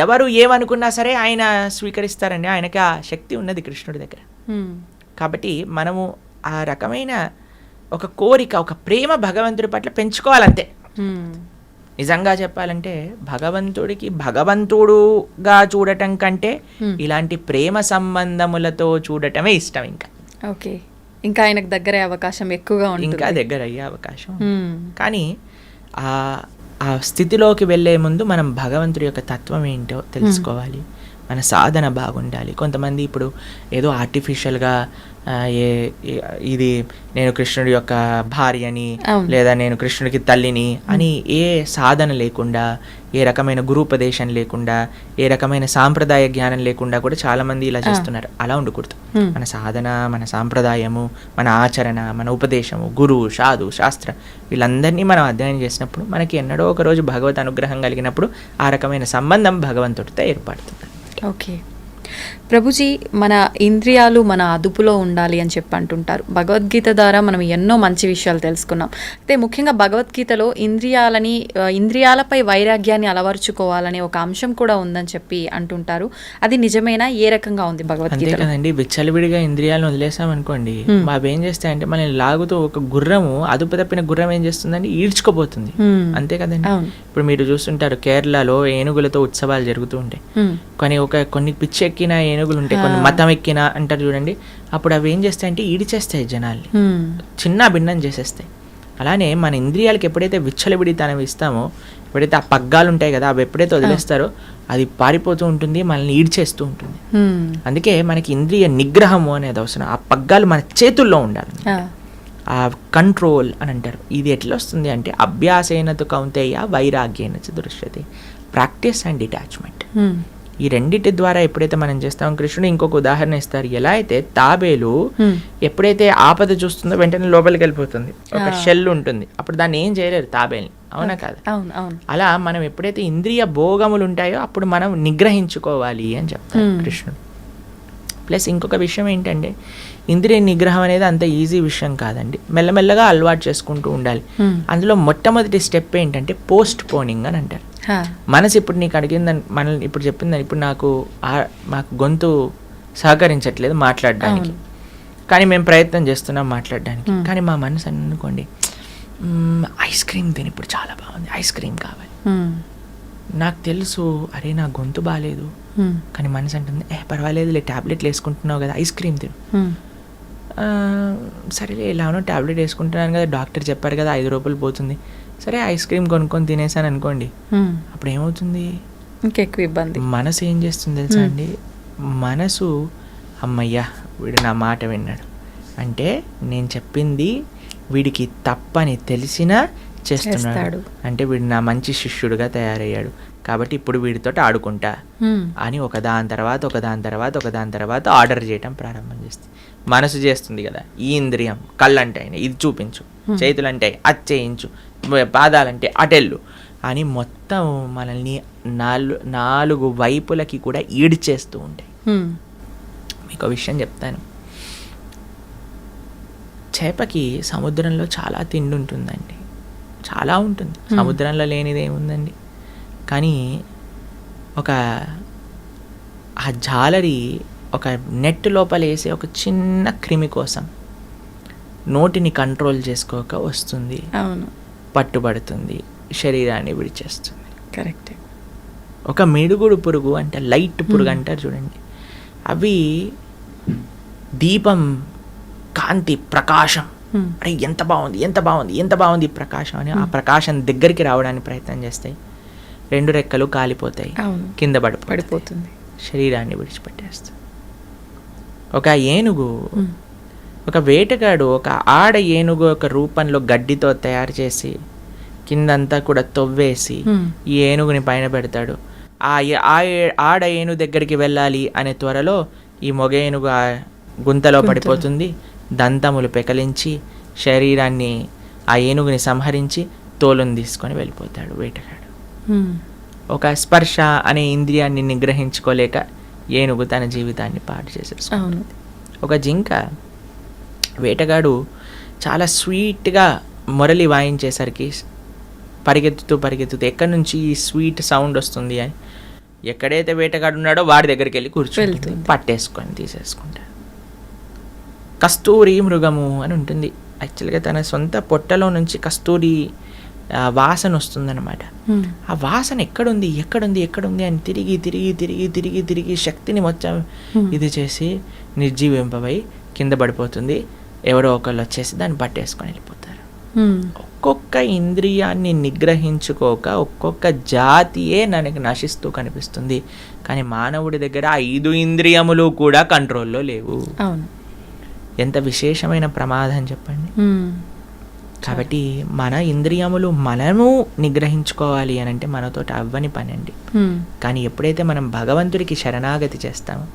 Speaker 2: ఎవరు ఏమనుకున్నా సరే ఆయన స్వీకరిస్తారండి. ఆయనకి ఆ శక్తి ఉన్నది కృష్ణుడి దగ్గర. కాబట్టి మనము ఆ రకమైన ఒక కోరిక, ఒక ప్రేమ భగవంతుడి పట్ల పెంచుకోవాలంతే. నిజంగా చెప్పాలంటే భగవంతుడికి భగవంతుడుగా చూడటం కంటే ఇలాంటి ప్రేమ సంబంధములతో చూడటమే ఇష్టం.
Speaker 1: ఇంకా ఆయనకు దగ్గర అయ్యే అవకాశం ఎక్కువగా ఉంటుంది,
Speaker 2: ఇంకా దగ్గర అయ్యే అవకాశం. కానీ ఆ స్థితిలోకి వెళ్ళే ముందు మనం భగవంతుడి యొక్క తత్వం ఏంటో తెలుసుకోవాలి. మన సాధన బాగుండాలి. కొంతమంది ఇప్పుడు ఏదో ఆర్టిఫిషియల్గా ఇది నేను కృష్ణుడి యొక్క భార్యని, లేదా నేను కృష్ణుడికి తల్లిని అని ఏ సాధన లేకుండా, ఏ రకమైన గురూపదేశం లేకుండా, ఏ రకమైన సాంప్రదాయ జ్ఞానం లేకుండా కూడా చాలా మంది ఇలా చేస్తున్నారు. అలా ఉండకూడదు. మన సాధన, మన సాంప్రదాయము, మన ఆచరణ, మన ఉపదేశము, గురువు, సాధు, శాస్త్ర వీళ్ళందరినీ మనం అధ్యయనం చేసినప్పుడు మనకి ఎన్నడో ఒక రోజు భగవత్ అనుగ్రహం కలిగినప్పుడు ఆ రకమైన సంబంధం భగవంతుడితో ఏర్పడుతుంది.
Speaker 1: ప్రభుజీ, మన ఇంద్రియాలు మన అదుపులో ఉండాలి అని చెప్పి అంటుంటారు. భగవద్గీత ద్వారా మనం ఎన్నో మంచి విషయాలు తెలుసుకున్నాం. అయితే ముఖ్యంగా భగవద్గీతలో ఇంద్రియాలపై వైరాగ్యాన్ని అలవర్చుకోవాలనే ఒక అంశం కూడా ఉందని చెప్పి అంటుంటారు. అది నిజమేనా? ఏ రకంగా ఉంది భగవద్గీత?
Speaker 2: అంతే కదండి. విచ్చలవిడిగా ఇంద్రియాలను వదిలేసాం అనుకోండి, అవి ఏం చేస్తాయంటే మనల్ని లాగుతూ, ఒక గుర్రము, అదుపు తప్పిన గుర్రం ఏం చేస్తుందండి, ఈడ్చుకోబోతుంది. అంతే కదండి. ఇప్పుడు మీరు చూస్తుంటారు కేరళలో ఏనుగులతో ఉత్సవాలు జరుగుతూ ఉంటాయి. కొన్ని పిచ్చి ఎక్కిన ఏనుగులు ఉంటాయి, కొన్ని మతం ఎక్కిన అంటారు చూడండి. అప్పుడు అవి ఏం చేస్తాయంటే ఈడిచేస్తాయి జనాల్ని, చిన్న భిన్నం చేసేస్తాయి. అలానే మన ఇంద్రియాలకి ఎప్పుడైతే విచ్చలవిడితనం ఇస్తామో, ఎప్పుడైతే ఆ పగ్గాలు ఉంటాయి కదా, అవి ఎప్పుడైతే వదిలేస్తారో అది పారిపోతూ ఉంటుంది, మనల్ని ఈడ్చేస్తూ ఉంటుంది. అందుకే మనకి ఇంద్రియ నిగ్రహము అనేది అవసరం. ఆ పగ్గాలు మన చేతుల్లో ఉండాలి, ఆ కంట్రోల్ అని అంటారు. ఇది ఎట్లా వస్తుంది అంటే అభ్యాసేనతు కౌంతేయ వైరాగ్యేన చ దృశ్యతే, ప్రాక్టీస్ అండ్ డిటాచ్మెంట్. ఈ రెండింటి ద్వారా ఎప్పుడైతే మనం చేస్తాం, కృష్ణుడు ఇంకొక ఉదాహరణ ఇస్తారు. ఎలా అయితే తాబేలు ఎప్పుడైతే ఆపద చూస్తుందో వెంటనే లోపలికి వెళ్ళిపోతుంది, ఒక షెల్ ఉంటుంది, అప్పుడు దాన్ని ఏం చేయలేరు తాబేల్ని, అవునా కాదు? అలా మనం ఎప్పుడైతే ఇంద్రియ భోగములు ఉంటాయో అప్పుడు మనం నిగ్రహించుకోవాలి అని చెప్తారు కృష్ణుడు. ప్లస్ ఇంకొక విషయం ఏంటంటే, ఇంద్రియ నిగ్రహం అనేది అంత ఈజీ విషయం కాదండి. మెల్లమెల్లగా అలవాటు చేసుకుంటూ ఉండాలి. అందులో మొట్టమొదటి స్టెప్ ఏంటంటే పోస్ట్ పోనింగ్ అని అంటారు. మనసు ఇప్పుడు నీకు అడిగిందని, మనల్ని ఇప్పుడు చెప్పిందని, ఇప్పుడు మాకు గొంతు సహకరించట్లేదు మాట్లాడడానికి, కానీ మేము ప్రయత్నం చేస్తున్నాం మాట్లాడడానికి. కానీ మా మనసు అనుకోండి, ఐస్ క్రీమ్ తిని ఇప్పుడు చాలా బాగుంది, ఐస్ క్రీమ్ కావాలి. నాకు తెలుసు, అరే నా గొంతు బాగాలేదు, కానీ మనసు అంటుంది పర్వాలేదులే, ట్యాబ్లెట్లు వేసుకుంటున్నావు కదా, ఐస్ క్రీమ్ తిను. సరేలే ఎలానో ట్యాబ్లెట్ వేసుకుంటున్నాను కదా, డాక్టర్ చెప్పారు కదా 5 రూపాయలు పోతుంది, సరే ఐస్ క్రీమ్ కొనుక్కొని తినేసాను అనుకోండి, అప్పుడు ఏమవుతుంది,
Speaker 1: ఇంకెక్కువ ఇబ్బంది.
Speaker 2: మనసు ఏం చేస్తుంది తెలుసా అండి, మనసు అమ్మయ్యా వీడు నా మాట విన్నాడు అంటే, నేను చెప్పింది వీడికి తప్పని తెలిసినా చేస్తున్నాడు అంటే వీడు నా మంచి శిష్యుడుగా తయారయ్యాడు, కాబట్టి ఇప్పుడు వీడితో ఆడుకుంటా అని ఒకదాని తర్వాత ఆర్డర్ చేయటం ప్రారంభం చేస్తుంది. మనసు చేస్తుంది కదా, ఈ ఇంద్రియం, కళ్ళంటే ఆయన ఇది చూపించు, చేతులంటే అది చేయించు, పాదాలంటే అటెళ్ళు అని మొత్తం మనల్ని 4 వైపులకి కూడా ఈడ్చేస్తూ ఉంటాయి. మీకు ఒక విషయం చెప్తాను. చేపకి సముద్రంలో చాలా తిండి ఉంటుందండి, చాలా ఉంటుంది. సముద్రంలో లేనిది ఏముందండి? కానీ ఆ జాలరి ఒక నెట్ లోపల వేసే ఒక చిన్న క్రిమి కోసం నోటిని కంట్రోల్ చేసుకోక వస్తుంది, పట్టుబడుతుంది, శరీరాన్ని విడిచేస్తుంది.
Speaker 1: కరెక్ట్.
Speaker 2: ఒక మిడుగుడు పురుగు అంటే లైట్ పురుగు అంటారు చూడండి, అవి దీపం కాంతి ప్రకాశం అరే ఎంత బాగుంది ఎంత బాగుంది ఎంత బాగుంది ఈ ప్రకాశం అని. ఆ ప్రకాశం దగ్గరికి రావడానికి ప్రయత్నం చేస్తాయి, 2 రెక్కలు కాలిపోతాయి, కింద పడిపోతుంది, శరీరాన్ని విడిచిపెట్టేస్తుంది. ఒక ఏనుగు, ఒక వేటగాడు ఒక ఆడ ఏనుగు ఒక రూపంలో గడ్డితో తయారు చేసి కిందంతా కూడా తవ్వేసి ఈ ఏనుగుని పైన పెడతాడు. ఆడ ఏనుగు దగ్గరికి వెళ్ళాలి అనే త్వరలో ఈ మొగ ఏనుగు ఆ గుంతలో పడిపోతుంది. దంతములు పెకలించి శరీరాన్ని ఆ ఏనుగుని సంహరించి తోలుని తీసుకొని వెళ్ళిపోతాడు వేటగాడు. ఒక స్పర్శ అనే ఇంద్రియాన్ని నిగ్రహించుకోలేక ఏనుగు తన జీవితాన్ని పాడు చేసేస్తుంది. ఒక జింక, వేటగాడు చాలా స్వీట్గా మొరలి వాయించేసరికి పరిగెత్తుతూ ఎక్కడి నుంచి ఈ స్వీట్ సౌండ్ వస్తుంది అని ఎక్కడైతే వేటగాడు ఉన్నాడో వాడి దగ్గరికి వెళ్ళి కూర్చొని పట్టేసుకొని తీసేసుకుంటాడు. కస్తూరి మృగము అని ఉంటుంది. యాక్చువల్గా తన సొంత పొట్టలో నుంచి కస్తూరి వాసన వస్తుందన్నమాట. ఆ వాసన ఎక్కడుంది అని తిరిగి శక్తిని మొత్తం ఇది చేసి నిర్జీవింపబై కింద పడిపోతుంది. ఎవరో ఒకళ్ళు వచ్చేసి దాన్ని పట్టేసుకొని వెళ్ళిపోతారు. ఒక్కొక్క ఇంద్రియాన్ని నిగ్రహించుకోక ఒక్కొక్క జాతియే మనకి నశిస్తూ కనిపిస్తుంది. కానీ మానవుడి దగ్గర 5 ఇంద్రియములు కూడా కంట్రోల్లో లేవు. ఎంత విశేషమైన ప్రమాదం చెప్పండి. కాబట్టి మన ఇంద్రియములు మనము నిగ్రహించుకోవాలి అని అంటే మనతో అవ్వని పని అండి. కానీ ఎప్పుడైతే మనం భగవంతుడికి శరణాగతి చేస్తామో,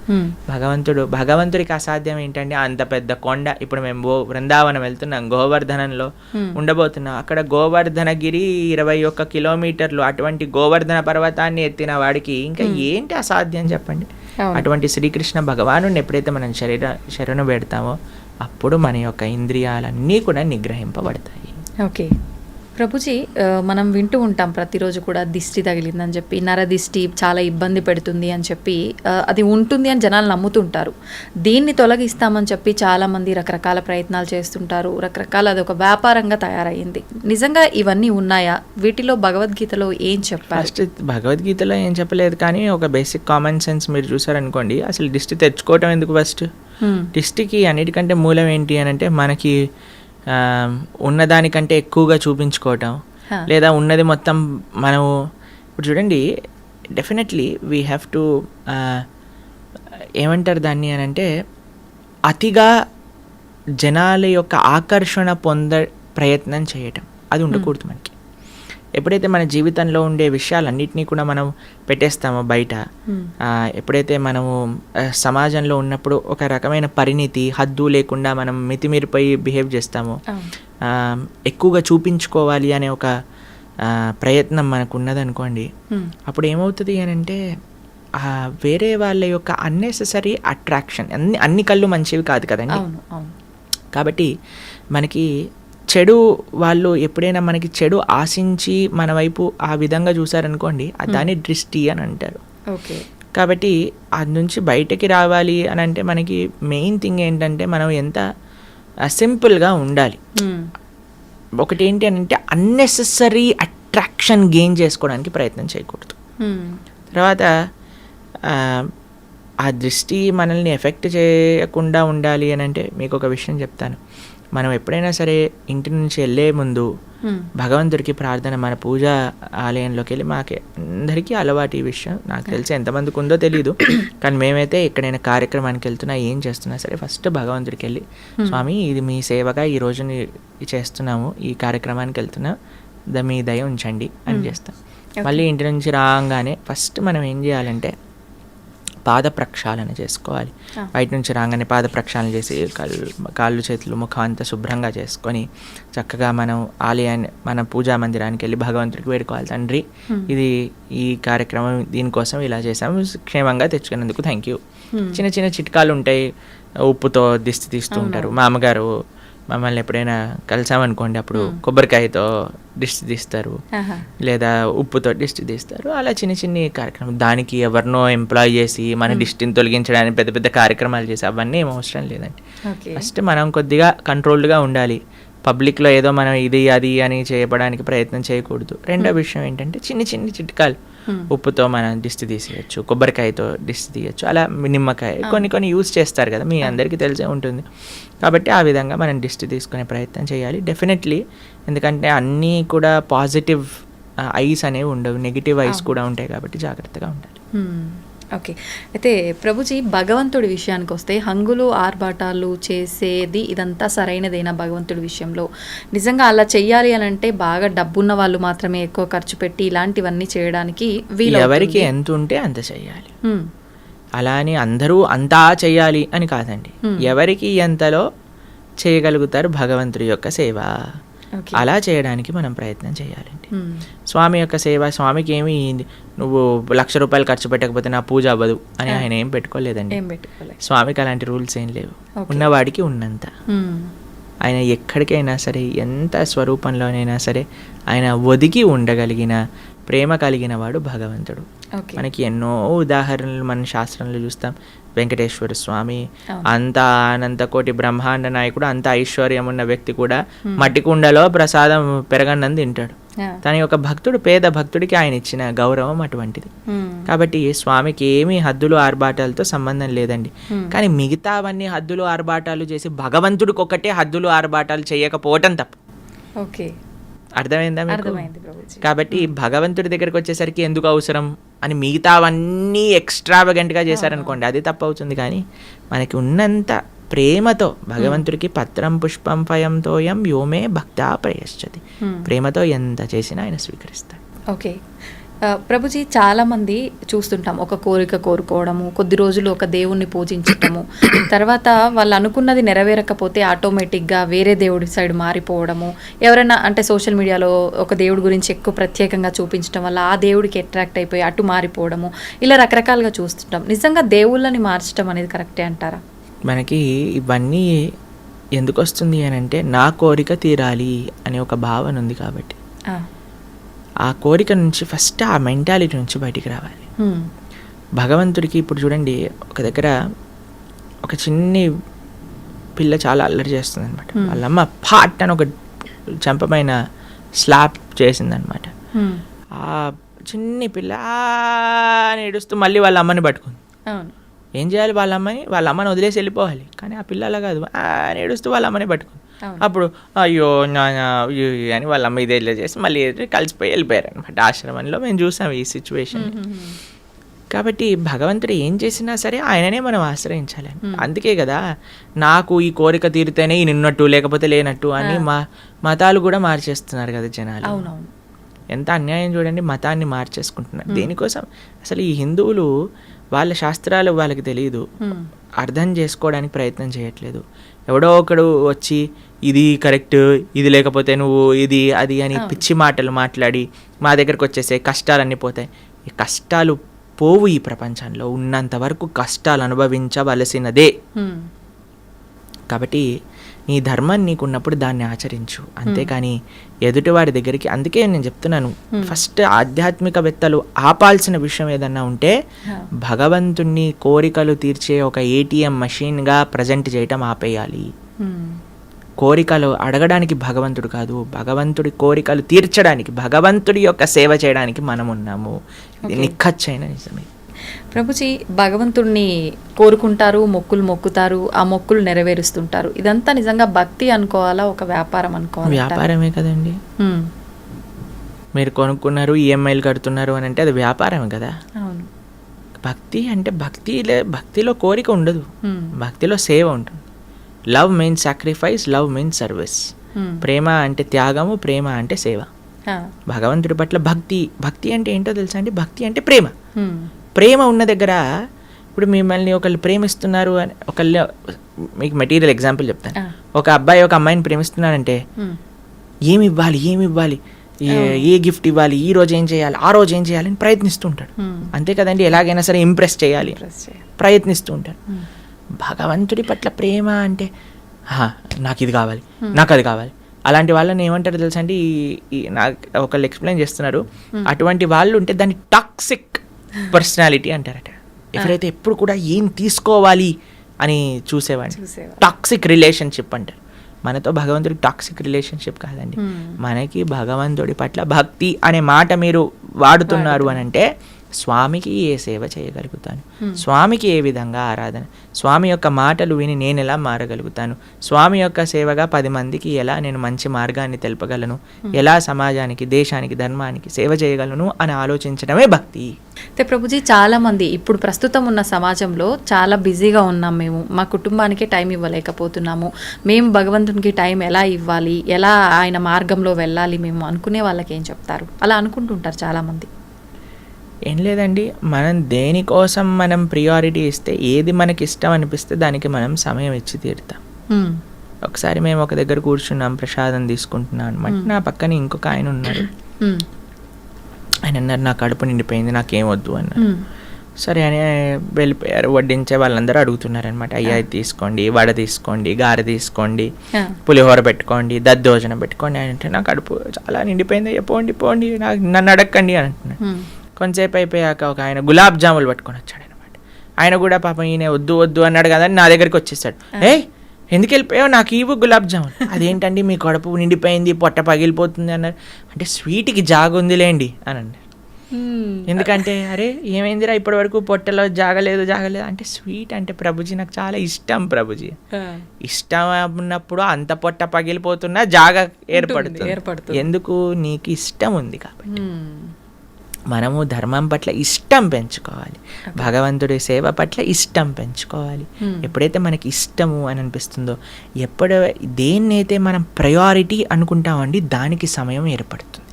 Speaker 2: భగవంతుడికి అసాధ్యం ఏంటంటే అంత పెద్ద కొండ. ఇప్పుడు మేము బృందావనం వెళ్తున్నాం, గోవర్ధనంలో ఉండబోతున్నాం. అక్కడ గోవర్ధనగిరి 21 కిలోమీటర్లు, అటువంటి గోవర్ధన పర్వతాన్ని ఎత్తిన వాడికి ఇంకా ఏంటి అసాధ్యం చెప్పండి. అటువంటి శ్రీకృష్ణ భగవానుడిని ఎప్పుడైతే మనం శరణు పెడతామో అప్పుడు మన యొక్క ఇంద్రియాలన్నీ కూడా నిగ్రహింపబడతాయి.
Speaker 1: ఓకే ప్రభుజీ, మనం వింటూ ఉంటాం ప్రతిరోజు కూడా దిష్టి తగిలిందని చెప్పి, నరదిష్టి చాలా ఇబ్బంది పెడుతుంది అని చెప్పి అది ఉంటుంది అని జనాలు నమ్ముతుంటారు. దీన్ని తొలగిస్తామని చెప్పి చాలామంది రకరకాల ప్రయత్నాలు చేస్తుంటారు. రకరకాల అది ఒక వ్యాపారంగా తయారయ్యింది. నిజంగా ఇవన్నీ ఉన్నాయా? వీటిలో భగవద్గీతలో ఏం చెప్పారు?
Speaker 2: ఫస్ట్ భగవద్గీతలో ఏం చెప్పలేదు, కానీ ఒక బేసిక్ కామన్ సెన్స్ మీరు చూసారనుకోండి. అసలు దిష్టి తెచ్చుకోవటం ఎందుకు? ఫస్ట్ దిష్టికి అన్నిటికంటే మూలం ఏంటి అని అంటే మనకి ఉన్నదానికంటే ఎక్కువగా చూపించుకోవటం, లేదా ఉన్నది మొత్తం మనం ఇప్పుడు చూడండి. డెఫినెట్లీ వీ హ్యావ్ టు ఏమంటారు దాన్ని అని అంటే అతిగా జనాల యొక్క ఆకర్షణ ప్రయత్నం చేయటం అది ఉండకూడదు మనకి. ఎప్పుడైతే మన జీవితంలో ఉండే విషయాలన్నింటినీ కూడా మనం పెట్టేస్తామో బయట, ఎప్పుడైతే మనము సమాజంలో ఉన్నప్పుడు ఒక రకమైన పరిణితి హద్దు లేకుండా మనం మితిమీరిపోయి బిహేవ్ చేస్తామో, ఎక్కువగా చూపించుకోవాలి అనే ఒక ప్రయత్నం మనకు ఉన్నదనుకోండి, అప్పుడు ఏమవుతుంది అని అంటే వేరే వాళ్ళ యొక్క అన్నెసెసరీ అట్రాక్షన్. అన్ని కళ్ళు మంచివి కాదు కదండి. కాబట్టి మనకి చెడు వాళ్ళు ఎప్పుడైనా మనకి చెడు ఆశించి మన వైపు ఆ విధంగా చూసారనుకోండి, దాన్ని దృష్టి అని అంటారు. కాబట్టి అది నుంచి బయటకి రావాలి అని అంటే మనకి మెయిన్ థింగ్ ఏంటంటే మనం ఎంత సింపుల్గా ఉండాలి. ఒకటి ఏంటి అని అంటే అన్నెసెసరీ అట్రాక్షన్ గెయిన్ చేసుకోవడానికి ప్రయత్నం చేయకూడదు. తర్వాత ఆ దృష్టి మనల్ని ఎఫెక్ట్ చేయకుండా ఉండాలి అని అంటే మీకు ఒక విషయం చెప్తాను. మనం ఎప్పుడైనా సరే ఇంటి నుంచి వెళ్ళే ముందు భగవంతుడికి ప్రార్థన, మన పూజా ఆలయంలోకి వెళ్ళి, మాకే అందరికీ అలవాటు ఈ విషయం, నాకు తెలిసి ఎంతమందికి ఉందో తెలియదు, కానీ మేమైతే ఎక్కడైనా కార్యక్రమానికి వెళ్తున్నా ఏం చేస్తున్నా సరే ఫస్ట్ భగవంతుడికి వెళ్ళి, స్వామి ఇది మీ సేవగా ఈ రోజు చేస్తున్నాము, ఈ కార్యక్రమానికి వెళ్తున్నా, మీ దయ ఉంచండి అని చేస్తాం. మళ్ళీ ఇంటి నుంచి రాగానే ఫస్ట్ మనం ఏం చేయాలంటే పాద ప్రక్షాళన చేసుకోవాలి. బయట నుంచి రాగానే పాద ప్రక్షాళన చేసి కాళ్ళు చేతులు ముఖం అంతా శుభ్రంగా చేసుకొని చక్కగా మనం ఆలయాన్ని, మన పూజా మందిరానికి వెళ్ళి భగవంతుడికి వేడుకోవాలి, తండ్రి ఇది ఈ కార్యక్రమం దీనికోసం ఇలా చేసాము, క్షేమంగా తెచ్చుకున్నందుకు థ్యాంక్ యూ. చిన్న చిన్న చిట్కాలు ఉంటాయి. ఉప్పుతో దిష్టి తీస్తూ ఉంటారు. మా అమ్మగారు మమ్మల్ని ఎప్పుడైనా కలిసామనుకోండి అప్పుడు కొబ్బరికాయతో దిష్టి తీస్తారు, లేదా ఉప్పుతో దిష్టి తీస్తారు. అలా చిన్న చిన్న కార్యక్రమం, దానికి ఎవరినో ఎంప్లాయ్ చేసి మన దిష్టిని తొలగించడానికి పెద్ద పెద్ద కార్యక్రమాలు చేసి అవన్నీ ఏం అవసరం లేదండి. ఫస్ట్ మనం కొద్దిగా కంట్రోల్డ్గా ఉండాలి. పబ్లిక్లో ఏదో మనం ఇది అది అని చేయడానికి ప్రయత్నం చేయకూడదు. రెండో విషయం ఏంటంటే చిన్న చిన్న చిట్కాలు ఉప్పుతో మనం దిష్టి తీసేయచ్చు, కొబ్బరికాయతో దిష్టి తీయచ్చు, అలా నిమ్మకాయ కొన్ని యూజ్ చేస్తారు కదా, మీ అందరికీ తెలిసే ఉంటుంది. కాబట్టి ఆ విధంగా మనం దిష్టి తీసుకునే ప్రయత్నం చేయాలి డెఫినెట్లీ. ఎందుకంటే అన్నీ కూడా పాజిటివ్ ఐస్ అనేవి ఉండవు, నెగిటివ్ ఐస్ కూడా ఉంటాయి, కాబట్టి జాగ్రత్తగా ఉండాలి.
Speaker 1: ఓకే. అయితే ప్రభుజీ, భగవంతుడి విషయానికి వస్తే హంగులు ఆర్భాటాలు చేసేది ఇదంతా సరైనదేనా భగవంతుడి విషయంలో? నిజంగా అలా చెయ్యాలి అని అంటే బాగా డబ్బున్న వాళ్ళు మాత్రమే ఎక్కువ ఖర్చు పెట్టి ఇలాంటివన్నీ చేయడానికి వీలు?
Speaker 2: ఎవరికి ఎంత ఉంటే అంత చెయ్యాలి. అలా అని అందరూ అంతా చెయ్యాలి అని కాదండి. ఎవరికి ఎంతలో చేయగలుగుతారు భగవంతుడి యొక్క సేవ, అలా చేయడానికి మనం ప్రయత్నం చేయాలండి. స్వామి యొక్క సేవ, స్వామికి ఏమి నువ్వు 1,00,000 రూపాయలు ఖర్చు పెట్టకపోతే నా పూజ అవ్వదు అని ఆయన ఏం పెట్టుకోలేదండి. స్వామికి అలాంటి రూల్స్ ఏం లేవు. ఉన్నవాడికి ఉన్నంత. ఆయన ఎక్కడికైనా సరే, ఎంత స్వరూపంలోనైనా సరే ఆయన ఒదిగి ఉండగలిగిన ప్రేమ కలిగిన వాడు భగవంతుడు. మనకి ఎన్నో ఉదాహరణలు మన శాస్త్రంలో చూస్తాం. వెంకటేశ్వర స్వామి అంత అనంతకోటి బ్రహ్మాండ నాయకుడు, అంత ఐశ్వర్యం ఉన్న వ్యక్తి కూడా మట్టి కుండలో ప్రసాదం పెరగన్నం తింటాడు. తన యొక్క భక్తుడు, పేద భక్తుడికి ఆయన ఇచ్చిన గౌరవం అటువంటిది. కాబట్టి స్వామికి ఏమీ హద్దులు ఆర్భాటాలతో సంబంధం లేదండి. కానీ మిగతావన్నీ హద్దులు ఆర్భాటాలు చేసి భగవంతుడికి ఒకటే హద్దులు ఆర్భాటాలు చేయకపోవటం తప్పు.
Speaker 1: ఓకే,
Speaker 2: అర్థమైందా మీకు? కాబట్టి భగవంతుడి దగ్గరికి వచ్చేసరికి ఎందుకు అవసరం అని మిగతావన్నీ ఎక్స్ట్రావగెంట్గా చేశారనుకోండి, అది తప్పు అవుతుంది. కానీ మనకి ఉన్నంత ప్రేమతో భగవంతుడికి పత్రం పుష్పం ఫయం తోయం యోమే భక్తా ప్రయశ్చతి, ప్రేమతో ఎంత చేసినా ఆయన స్వీకరిస్తాడు.
Speaker 1: ఓకే ప్రభుజీ, చాలామంది చూస్తుంటాం ఒక కోరిక కోరుకోవడము, కొద్ది రోజులు ఒక దేవుణ్ణి పూజించటము, తర్వాత వాళ్ళు అనుకున్నది నెరవేరకపోతే ఆటోమేటిక్గా వేరే దేవుడి సైడ్ మారిపోవడము, ఎవరైనా అంటే సోషల్ మీడియాలో ఒక దేవుడి గురించి ఎక్కువ ప్రత్యేకంగా చూపించడం వల్ల ఆ దేవుడికి అట్రాక్ట్ అయిపోయి అటు మారిపోవడము, ఇలా రకరకాలుగా చూస్తుంటాం. నిజంగా దేవుళ్ళని మార్చడం అనేది కరెక్టే అంటారా?
Speaker 2: మనకి ఇవన్నీ ఎందుకు వస్తుంది అని అంటే, నా కోరిక తీరాలి అనే ఒక భావన ఉంది కాబట్టి. ఆ కోరిక నుంచి ఫస్ట్ ఆ మెంటాలిటీ నుంచి బయటికి రావాలి. భగవంతుడికి ఇప్పుడు చూడండి, ఒక దగ్గర ఒక చిన్ని పిల్ల చాలా అల్లరి చేస్తుంది అనమాట. వాళ్ళమ్మ పాట్ అని ఒక చంపమైన స్లాప్ చేసిందనమాట. ఆ చిన్ని పిల్ల అని ఏడుస్తూ మళ్ళీ వాళ్ళ అమ్మని పట్టుకుంది. ఏం చేయాలి? వాళ్ళ అమ్మని వదిలేసి వెళ్ళిపోవాలి. కానీ ఆ పిల్ల అలా కాదు, అని ఏడుస్తూ వాళ్ళ అమ్మని పట్టుకుంది. అప్పుడు అయ్యో అని వాళ్ళ అమ్మ ఇదే చేసి మళ్ళీ కలిసిపోయి వెళ్ళిపోయారు అనమాట. ఆశ్రమంలో మేము చూసాం ఈ సిచ్యువేషన్. కాబట్టి భగవంతుడు ఏం చేసినా సరే ఆయననే మనం ఆశ్రయించాలి. అందుకే కదా నాకు ఈ కోరిక తీరితేనే నిన్నట్టు లేకపోతే లేనట్టు అని మతాలు కూడా మార్చేస్తున్నారు కదా జనాలు. ఎంత అన్యాయం చూడండి, మతాన్ని మార్చేసుకుంటున్నారు. దేనికోసం? అసలు ఈ హిందువులు వాళ్ళ శాస్త్రాలు వాళ్ళకి తెలియదు, అర్థం చేసుకోవడానికి ప్రయత్నం చేయట్లేదు. ఎవడో ఒకడు వచ్చి ఇది కరెక్ట్, ఇది లేకపోతే నువ్వు ఇది అది అని పిచ్చి మాటలు మాట్లాడి మా దగ్గరకు వచ్చేసే కష్టాలన్నీ పోతాయి. ఈ కష్టాలు పోవు. ఈ ప్రపంచంలో ఉన్నంత వరకు కష్టాలు అనుభవించవలసినదే. కాబట్టి నీ ధర్మం నీకున్నప్పుడు దాన్ని ఆచరించు, అంతేకాని ఎదుటివాడి దగ్గరికి. అందుకే నేను చెప్తున్నాను, ఫస్ట్ ఆధ్యాత్మికవేత్తలు ఆపాల్సిన విషయం ఏదన్నా ఉంటే భగవంతుణ్ణి కోరికలు తీర్చే ఒక ఏటీఎం మషిన్గా ప్రజెంట్ చేయటం ఆపేయాలి. కోరికలు అడగడానికి భగవంతుడు కాదు, భగవంతుడి కోరికలు తీర్చడానికి, భగవంతుడి యొక్క సేవ చేయడానికి మనం ఉన్నాము. ఇది నిఖచ్చైన నిజమే.
Speaker 1: ప్రభుజీ, భగవంతుడిని కోరుకుంటారు, మొక్కులు మొక్కుతారు, ఆ మొక్కులు నెరవేరుస్తుంటారు. ఇదంతా నిజంగా భక్తి అనుకోవాలా, ఒక వ్యాపారం అనుకోవాలా?
Speaker 2: వ్యాపారమే కదండి. మీరు కొనుక్కున్నారు, ఈఎంఐలు కడుతున్నారు అని అంటే అది వ్యాపారమే కదా.
Speaker 1: అవును.
Speaker 2: భక్తి అంటే భక్తిలో కోరిక ఉండదు, భక్తిలో సేవ ఉంటుంది. Love means sacrifice, love means service. ప్రేమ అంటే త్యాగము, ప్రేమ అంటే సేవ. భగవంతుడి పట్ల భక్తి అంటే ఏంటో తెలుసా అండి? భక్తి అంటే ప్రేమ. ప్రేమ ఉన్న దగ్గర, ఇప్పుడు మిమ్మల్ని ఒకళ్ళు ప్రేమిస్తున్నారు అని, ఒకళ్ళు, మీకు మెటీరియల్ ఎగ్జాంపుల్ చెప్తాను. ఒక అబ్బాయి ఒక అమ్మాయిని ప్రేమిస్తున్నారంటే ఏమి ఇవ్వాలి, ఏ గిఫ్ట్ ఇవ్వాలి, ఈ రోజు ఏం చేయాలి, ఆ రోజు ఏం చేయాలి అని ప్రయత్నిస్తూ ఉంటాడు. అంతే కదండి, ఎలాగైనా సరే ఇంప్రెస్ చేయాలి ప్రయత్నిస్తూ ఉంటాడు. భగవంతుడి పట్ల ప్రేమ అంటే నాకు ఇది కావాలి, నాకు అది కావాలి. అలాంటి వాళ్ళని ఏమంటారు తెలుసా అండి? నాకు ఒకళ్ళు ఎక్స్ప్లెయిన్ చేస్తున్నారు, అటువంటి వాళ్ళు ఉంటే దాన్ని టాక్సిక్ పర్సనాలిటీ అంటారట. ఎవరైతే ఎప్పుడు కూడా ఏం తీసుకోవాలి అని చూసేవాడిని టాక్సిక్ రిలేషన్షిప్ అంటారు. మనతో భగవంతుడికి టాక్సిక్ రిలేషన్షిప్ కాదండి. మనకి భగవంతుడి పట్ల భక్తి అనే మాట మీరు వాడుతున్నారు అని అంటే స్వామికి ఏ సేవ చేయగలుగుతాను, స్వామికి ఏ విధంగా ఆరాధన, స్వామి యొక్క మాటలు విని నేను ఎలా మారగలుగుతాను, స్వామి యొక్క సేవగా 10 మందికి ఎలా నేను మంచి మార్గాన్ని తెలుపగలను, ఎలా సమాజానికి, దేశానికి, ధర్మానికి సేవ చేయగలను అని ఆలోచించడమే భక్తి.
Speaker 1: అయితే ప్రభుజీ చాలామంది ఇప్పుడు ప్రస్తుతం ఉన్న సమాజంలో చాలా బిజీగా ఉన్నాం, మేము మా కుటుంబానికే టైం ఇవ్వలేకపోతున్నాము, మేము భగవంతునికి టైం ఎలా ఇవ్వాలి, ఎలా ఆయన మార్గంలో వెళ్ళాలి మేము అనుకునే వాళ్ళకి ఏం చెప్తారు? అలా అనుకుంటుంటారు చాలామంది.
Speaker 2: ఏం లేదండి, మనం దేనికోసం మనం ప్రియారిటీ ఇస్తే, ఏది మనకి ఇష్టం అనిపిస్తే దానికి మనం సమయం ఇచ్చి తీరుతాం. ఒకసారి మేము ఒక దగ్గర కూర్చున్నాం, ప్రసాదం తీసుకుంటున్నాం అనమాట. నా పక్కన ఇంకొక ఆయన ఉన్నారు. ఆయన అన్నారు నా కడుపు నిండిపోయింది, నాకేం వద్దు అన్నారు. సరే అని వెళ్ళిపోయారు. వడ్డించే వాళ్ళందరూ అడుగుతున్నారు అనమాట, అయ్యా ఇది తీసుకోండి, వడ తీసుకోండి, గారె తీసుకోండి, పులిహోర పెట్టుకోండి, దద్దోజనం పెట్టుకోండి అని అంటే నా కడుపు చాలా నిండిపోయింది, అయ్యా పోండి పోండి, నన్ను అడగండి అని అంటున్నాడు. కొంతసేపు అయిపోయాక ఒక ఆయన గులాబ్ జాములు పట్టుకొని వచ్చాడు అనమాట. ఆయన కూడా పాపం ఈయన వద్దు వద్దు అన్నాడు కదా అని నా దగ్గరికి వచ్చేసాడు. ఎందుకు వెళ్ళిపోయావు, నాకు ఇవ్వు గులాబ్ జాములు. అదేంటండి మీ కడుపు నిండిపోయింది, పొట్ట పగిలిపోతుంది అన్నారు. అంటే స్వీట్కి జాగుందిలేండి అని అన్నారు. ఎందుకంటే అరే ఏమైందిరా ఇప్పటి వరకు పొట్టలో జాగలేదు అంటే స్వీట్ అంటే ప్రభుజీ నాకు చాలా ఇష్టం ప్రభుజీ. ఇష్టం ఉన్నప్పుడు అంత పొట్ట పగిలిపోతున్నా జాగ ఏర్పడుతుంది. ఎందుకు? నీకు ఇష్టం ఉంది కాబట్టి. మనము ధర్మం పట్ల ఇష్టం పెంచుకోవాలి, భగవంతుడి సేవ పట్ల ఇష్టం పెంచుకోవాలి. ఎప్పుడైతే మనకి ఇష్టము అని అనిపిస్తుందో, దేన్నైతే మనం ప్రయారిటీ అనుకుంటామండి దానికి సమయం ఏర్పడుతుంది.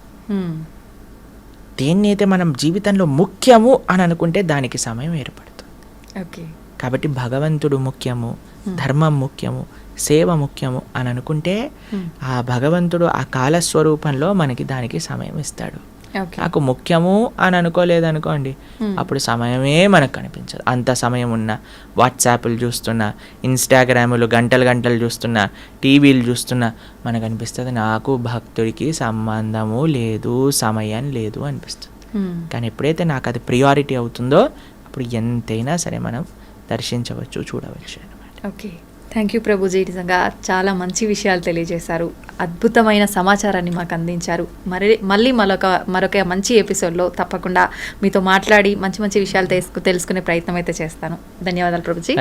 Speaker 2: దేన్నైతే మనం జీవితంలో ముఖ్యము అని అనుకుంటే దానికి సమయం ఏర్పడుతుంది. కాబట్టి భగవంతుడు ముఖ్యము, ధర్మం ముఖ్యము, సేవ ముఖ్యము అని అనుకుంటే ఆ భగవంతుడు ఆ కాలస్వరూపంలో మనకి దానికి సమయం ఇస్తాడు. నాకు ముఖ్యము అని అనుకోలేదనుకోండి, అప్పుడు సమయమే మనకు కనిపించదు. అంత సమయం ఉన్నా వాట్సాప్లు చూస్తున్నా, ఇన్స్టాగ్రాములు గంటలు చూస్తున్నా, టీవీలు చూస్తున్నా మనకు అనిపిస్తుంది నాకు భక్తుడికి సంబంధము లేదు, సమయం లేదు అనిపిస్తుంది. కానీ ఎప్పుడైతే నాకు అది ప్రియారిటీ అవుతుందో అప్పుడు ఎంతైనా సరే మనం దర్శించవచ్చు, చూడవచ్చు అన్నమాట.
Speaker 1: Okay, thank you Prabhuji. నిజంగా చాలా మంచి విషయాలు తెలియజేశారు, అద్భుతమైన సమాచారాన్ని మాకు అందించారు. మళ్ళీ మరొక మంచి ఎపిసోడ్లో తప్పకుండా మీతో మాట్లాడి మంచి విషయాలు తెలుసుకునే ప్రయత్నం అయితే చేస్తాను. ధన్యవాదాలు ప్రభుజీ.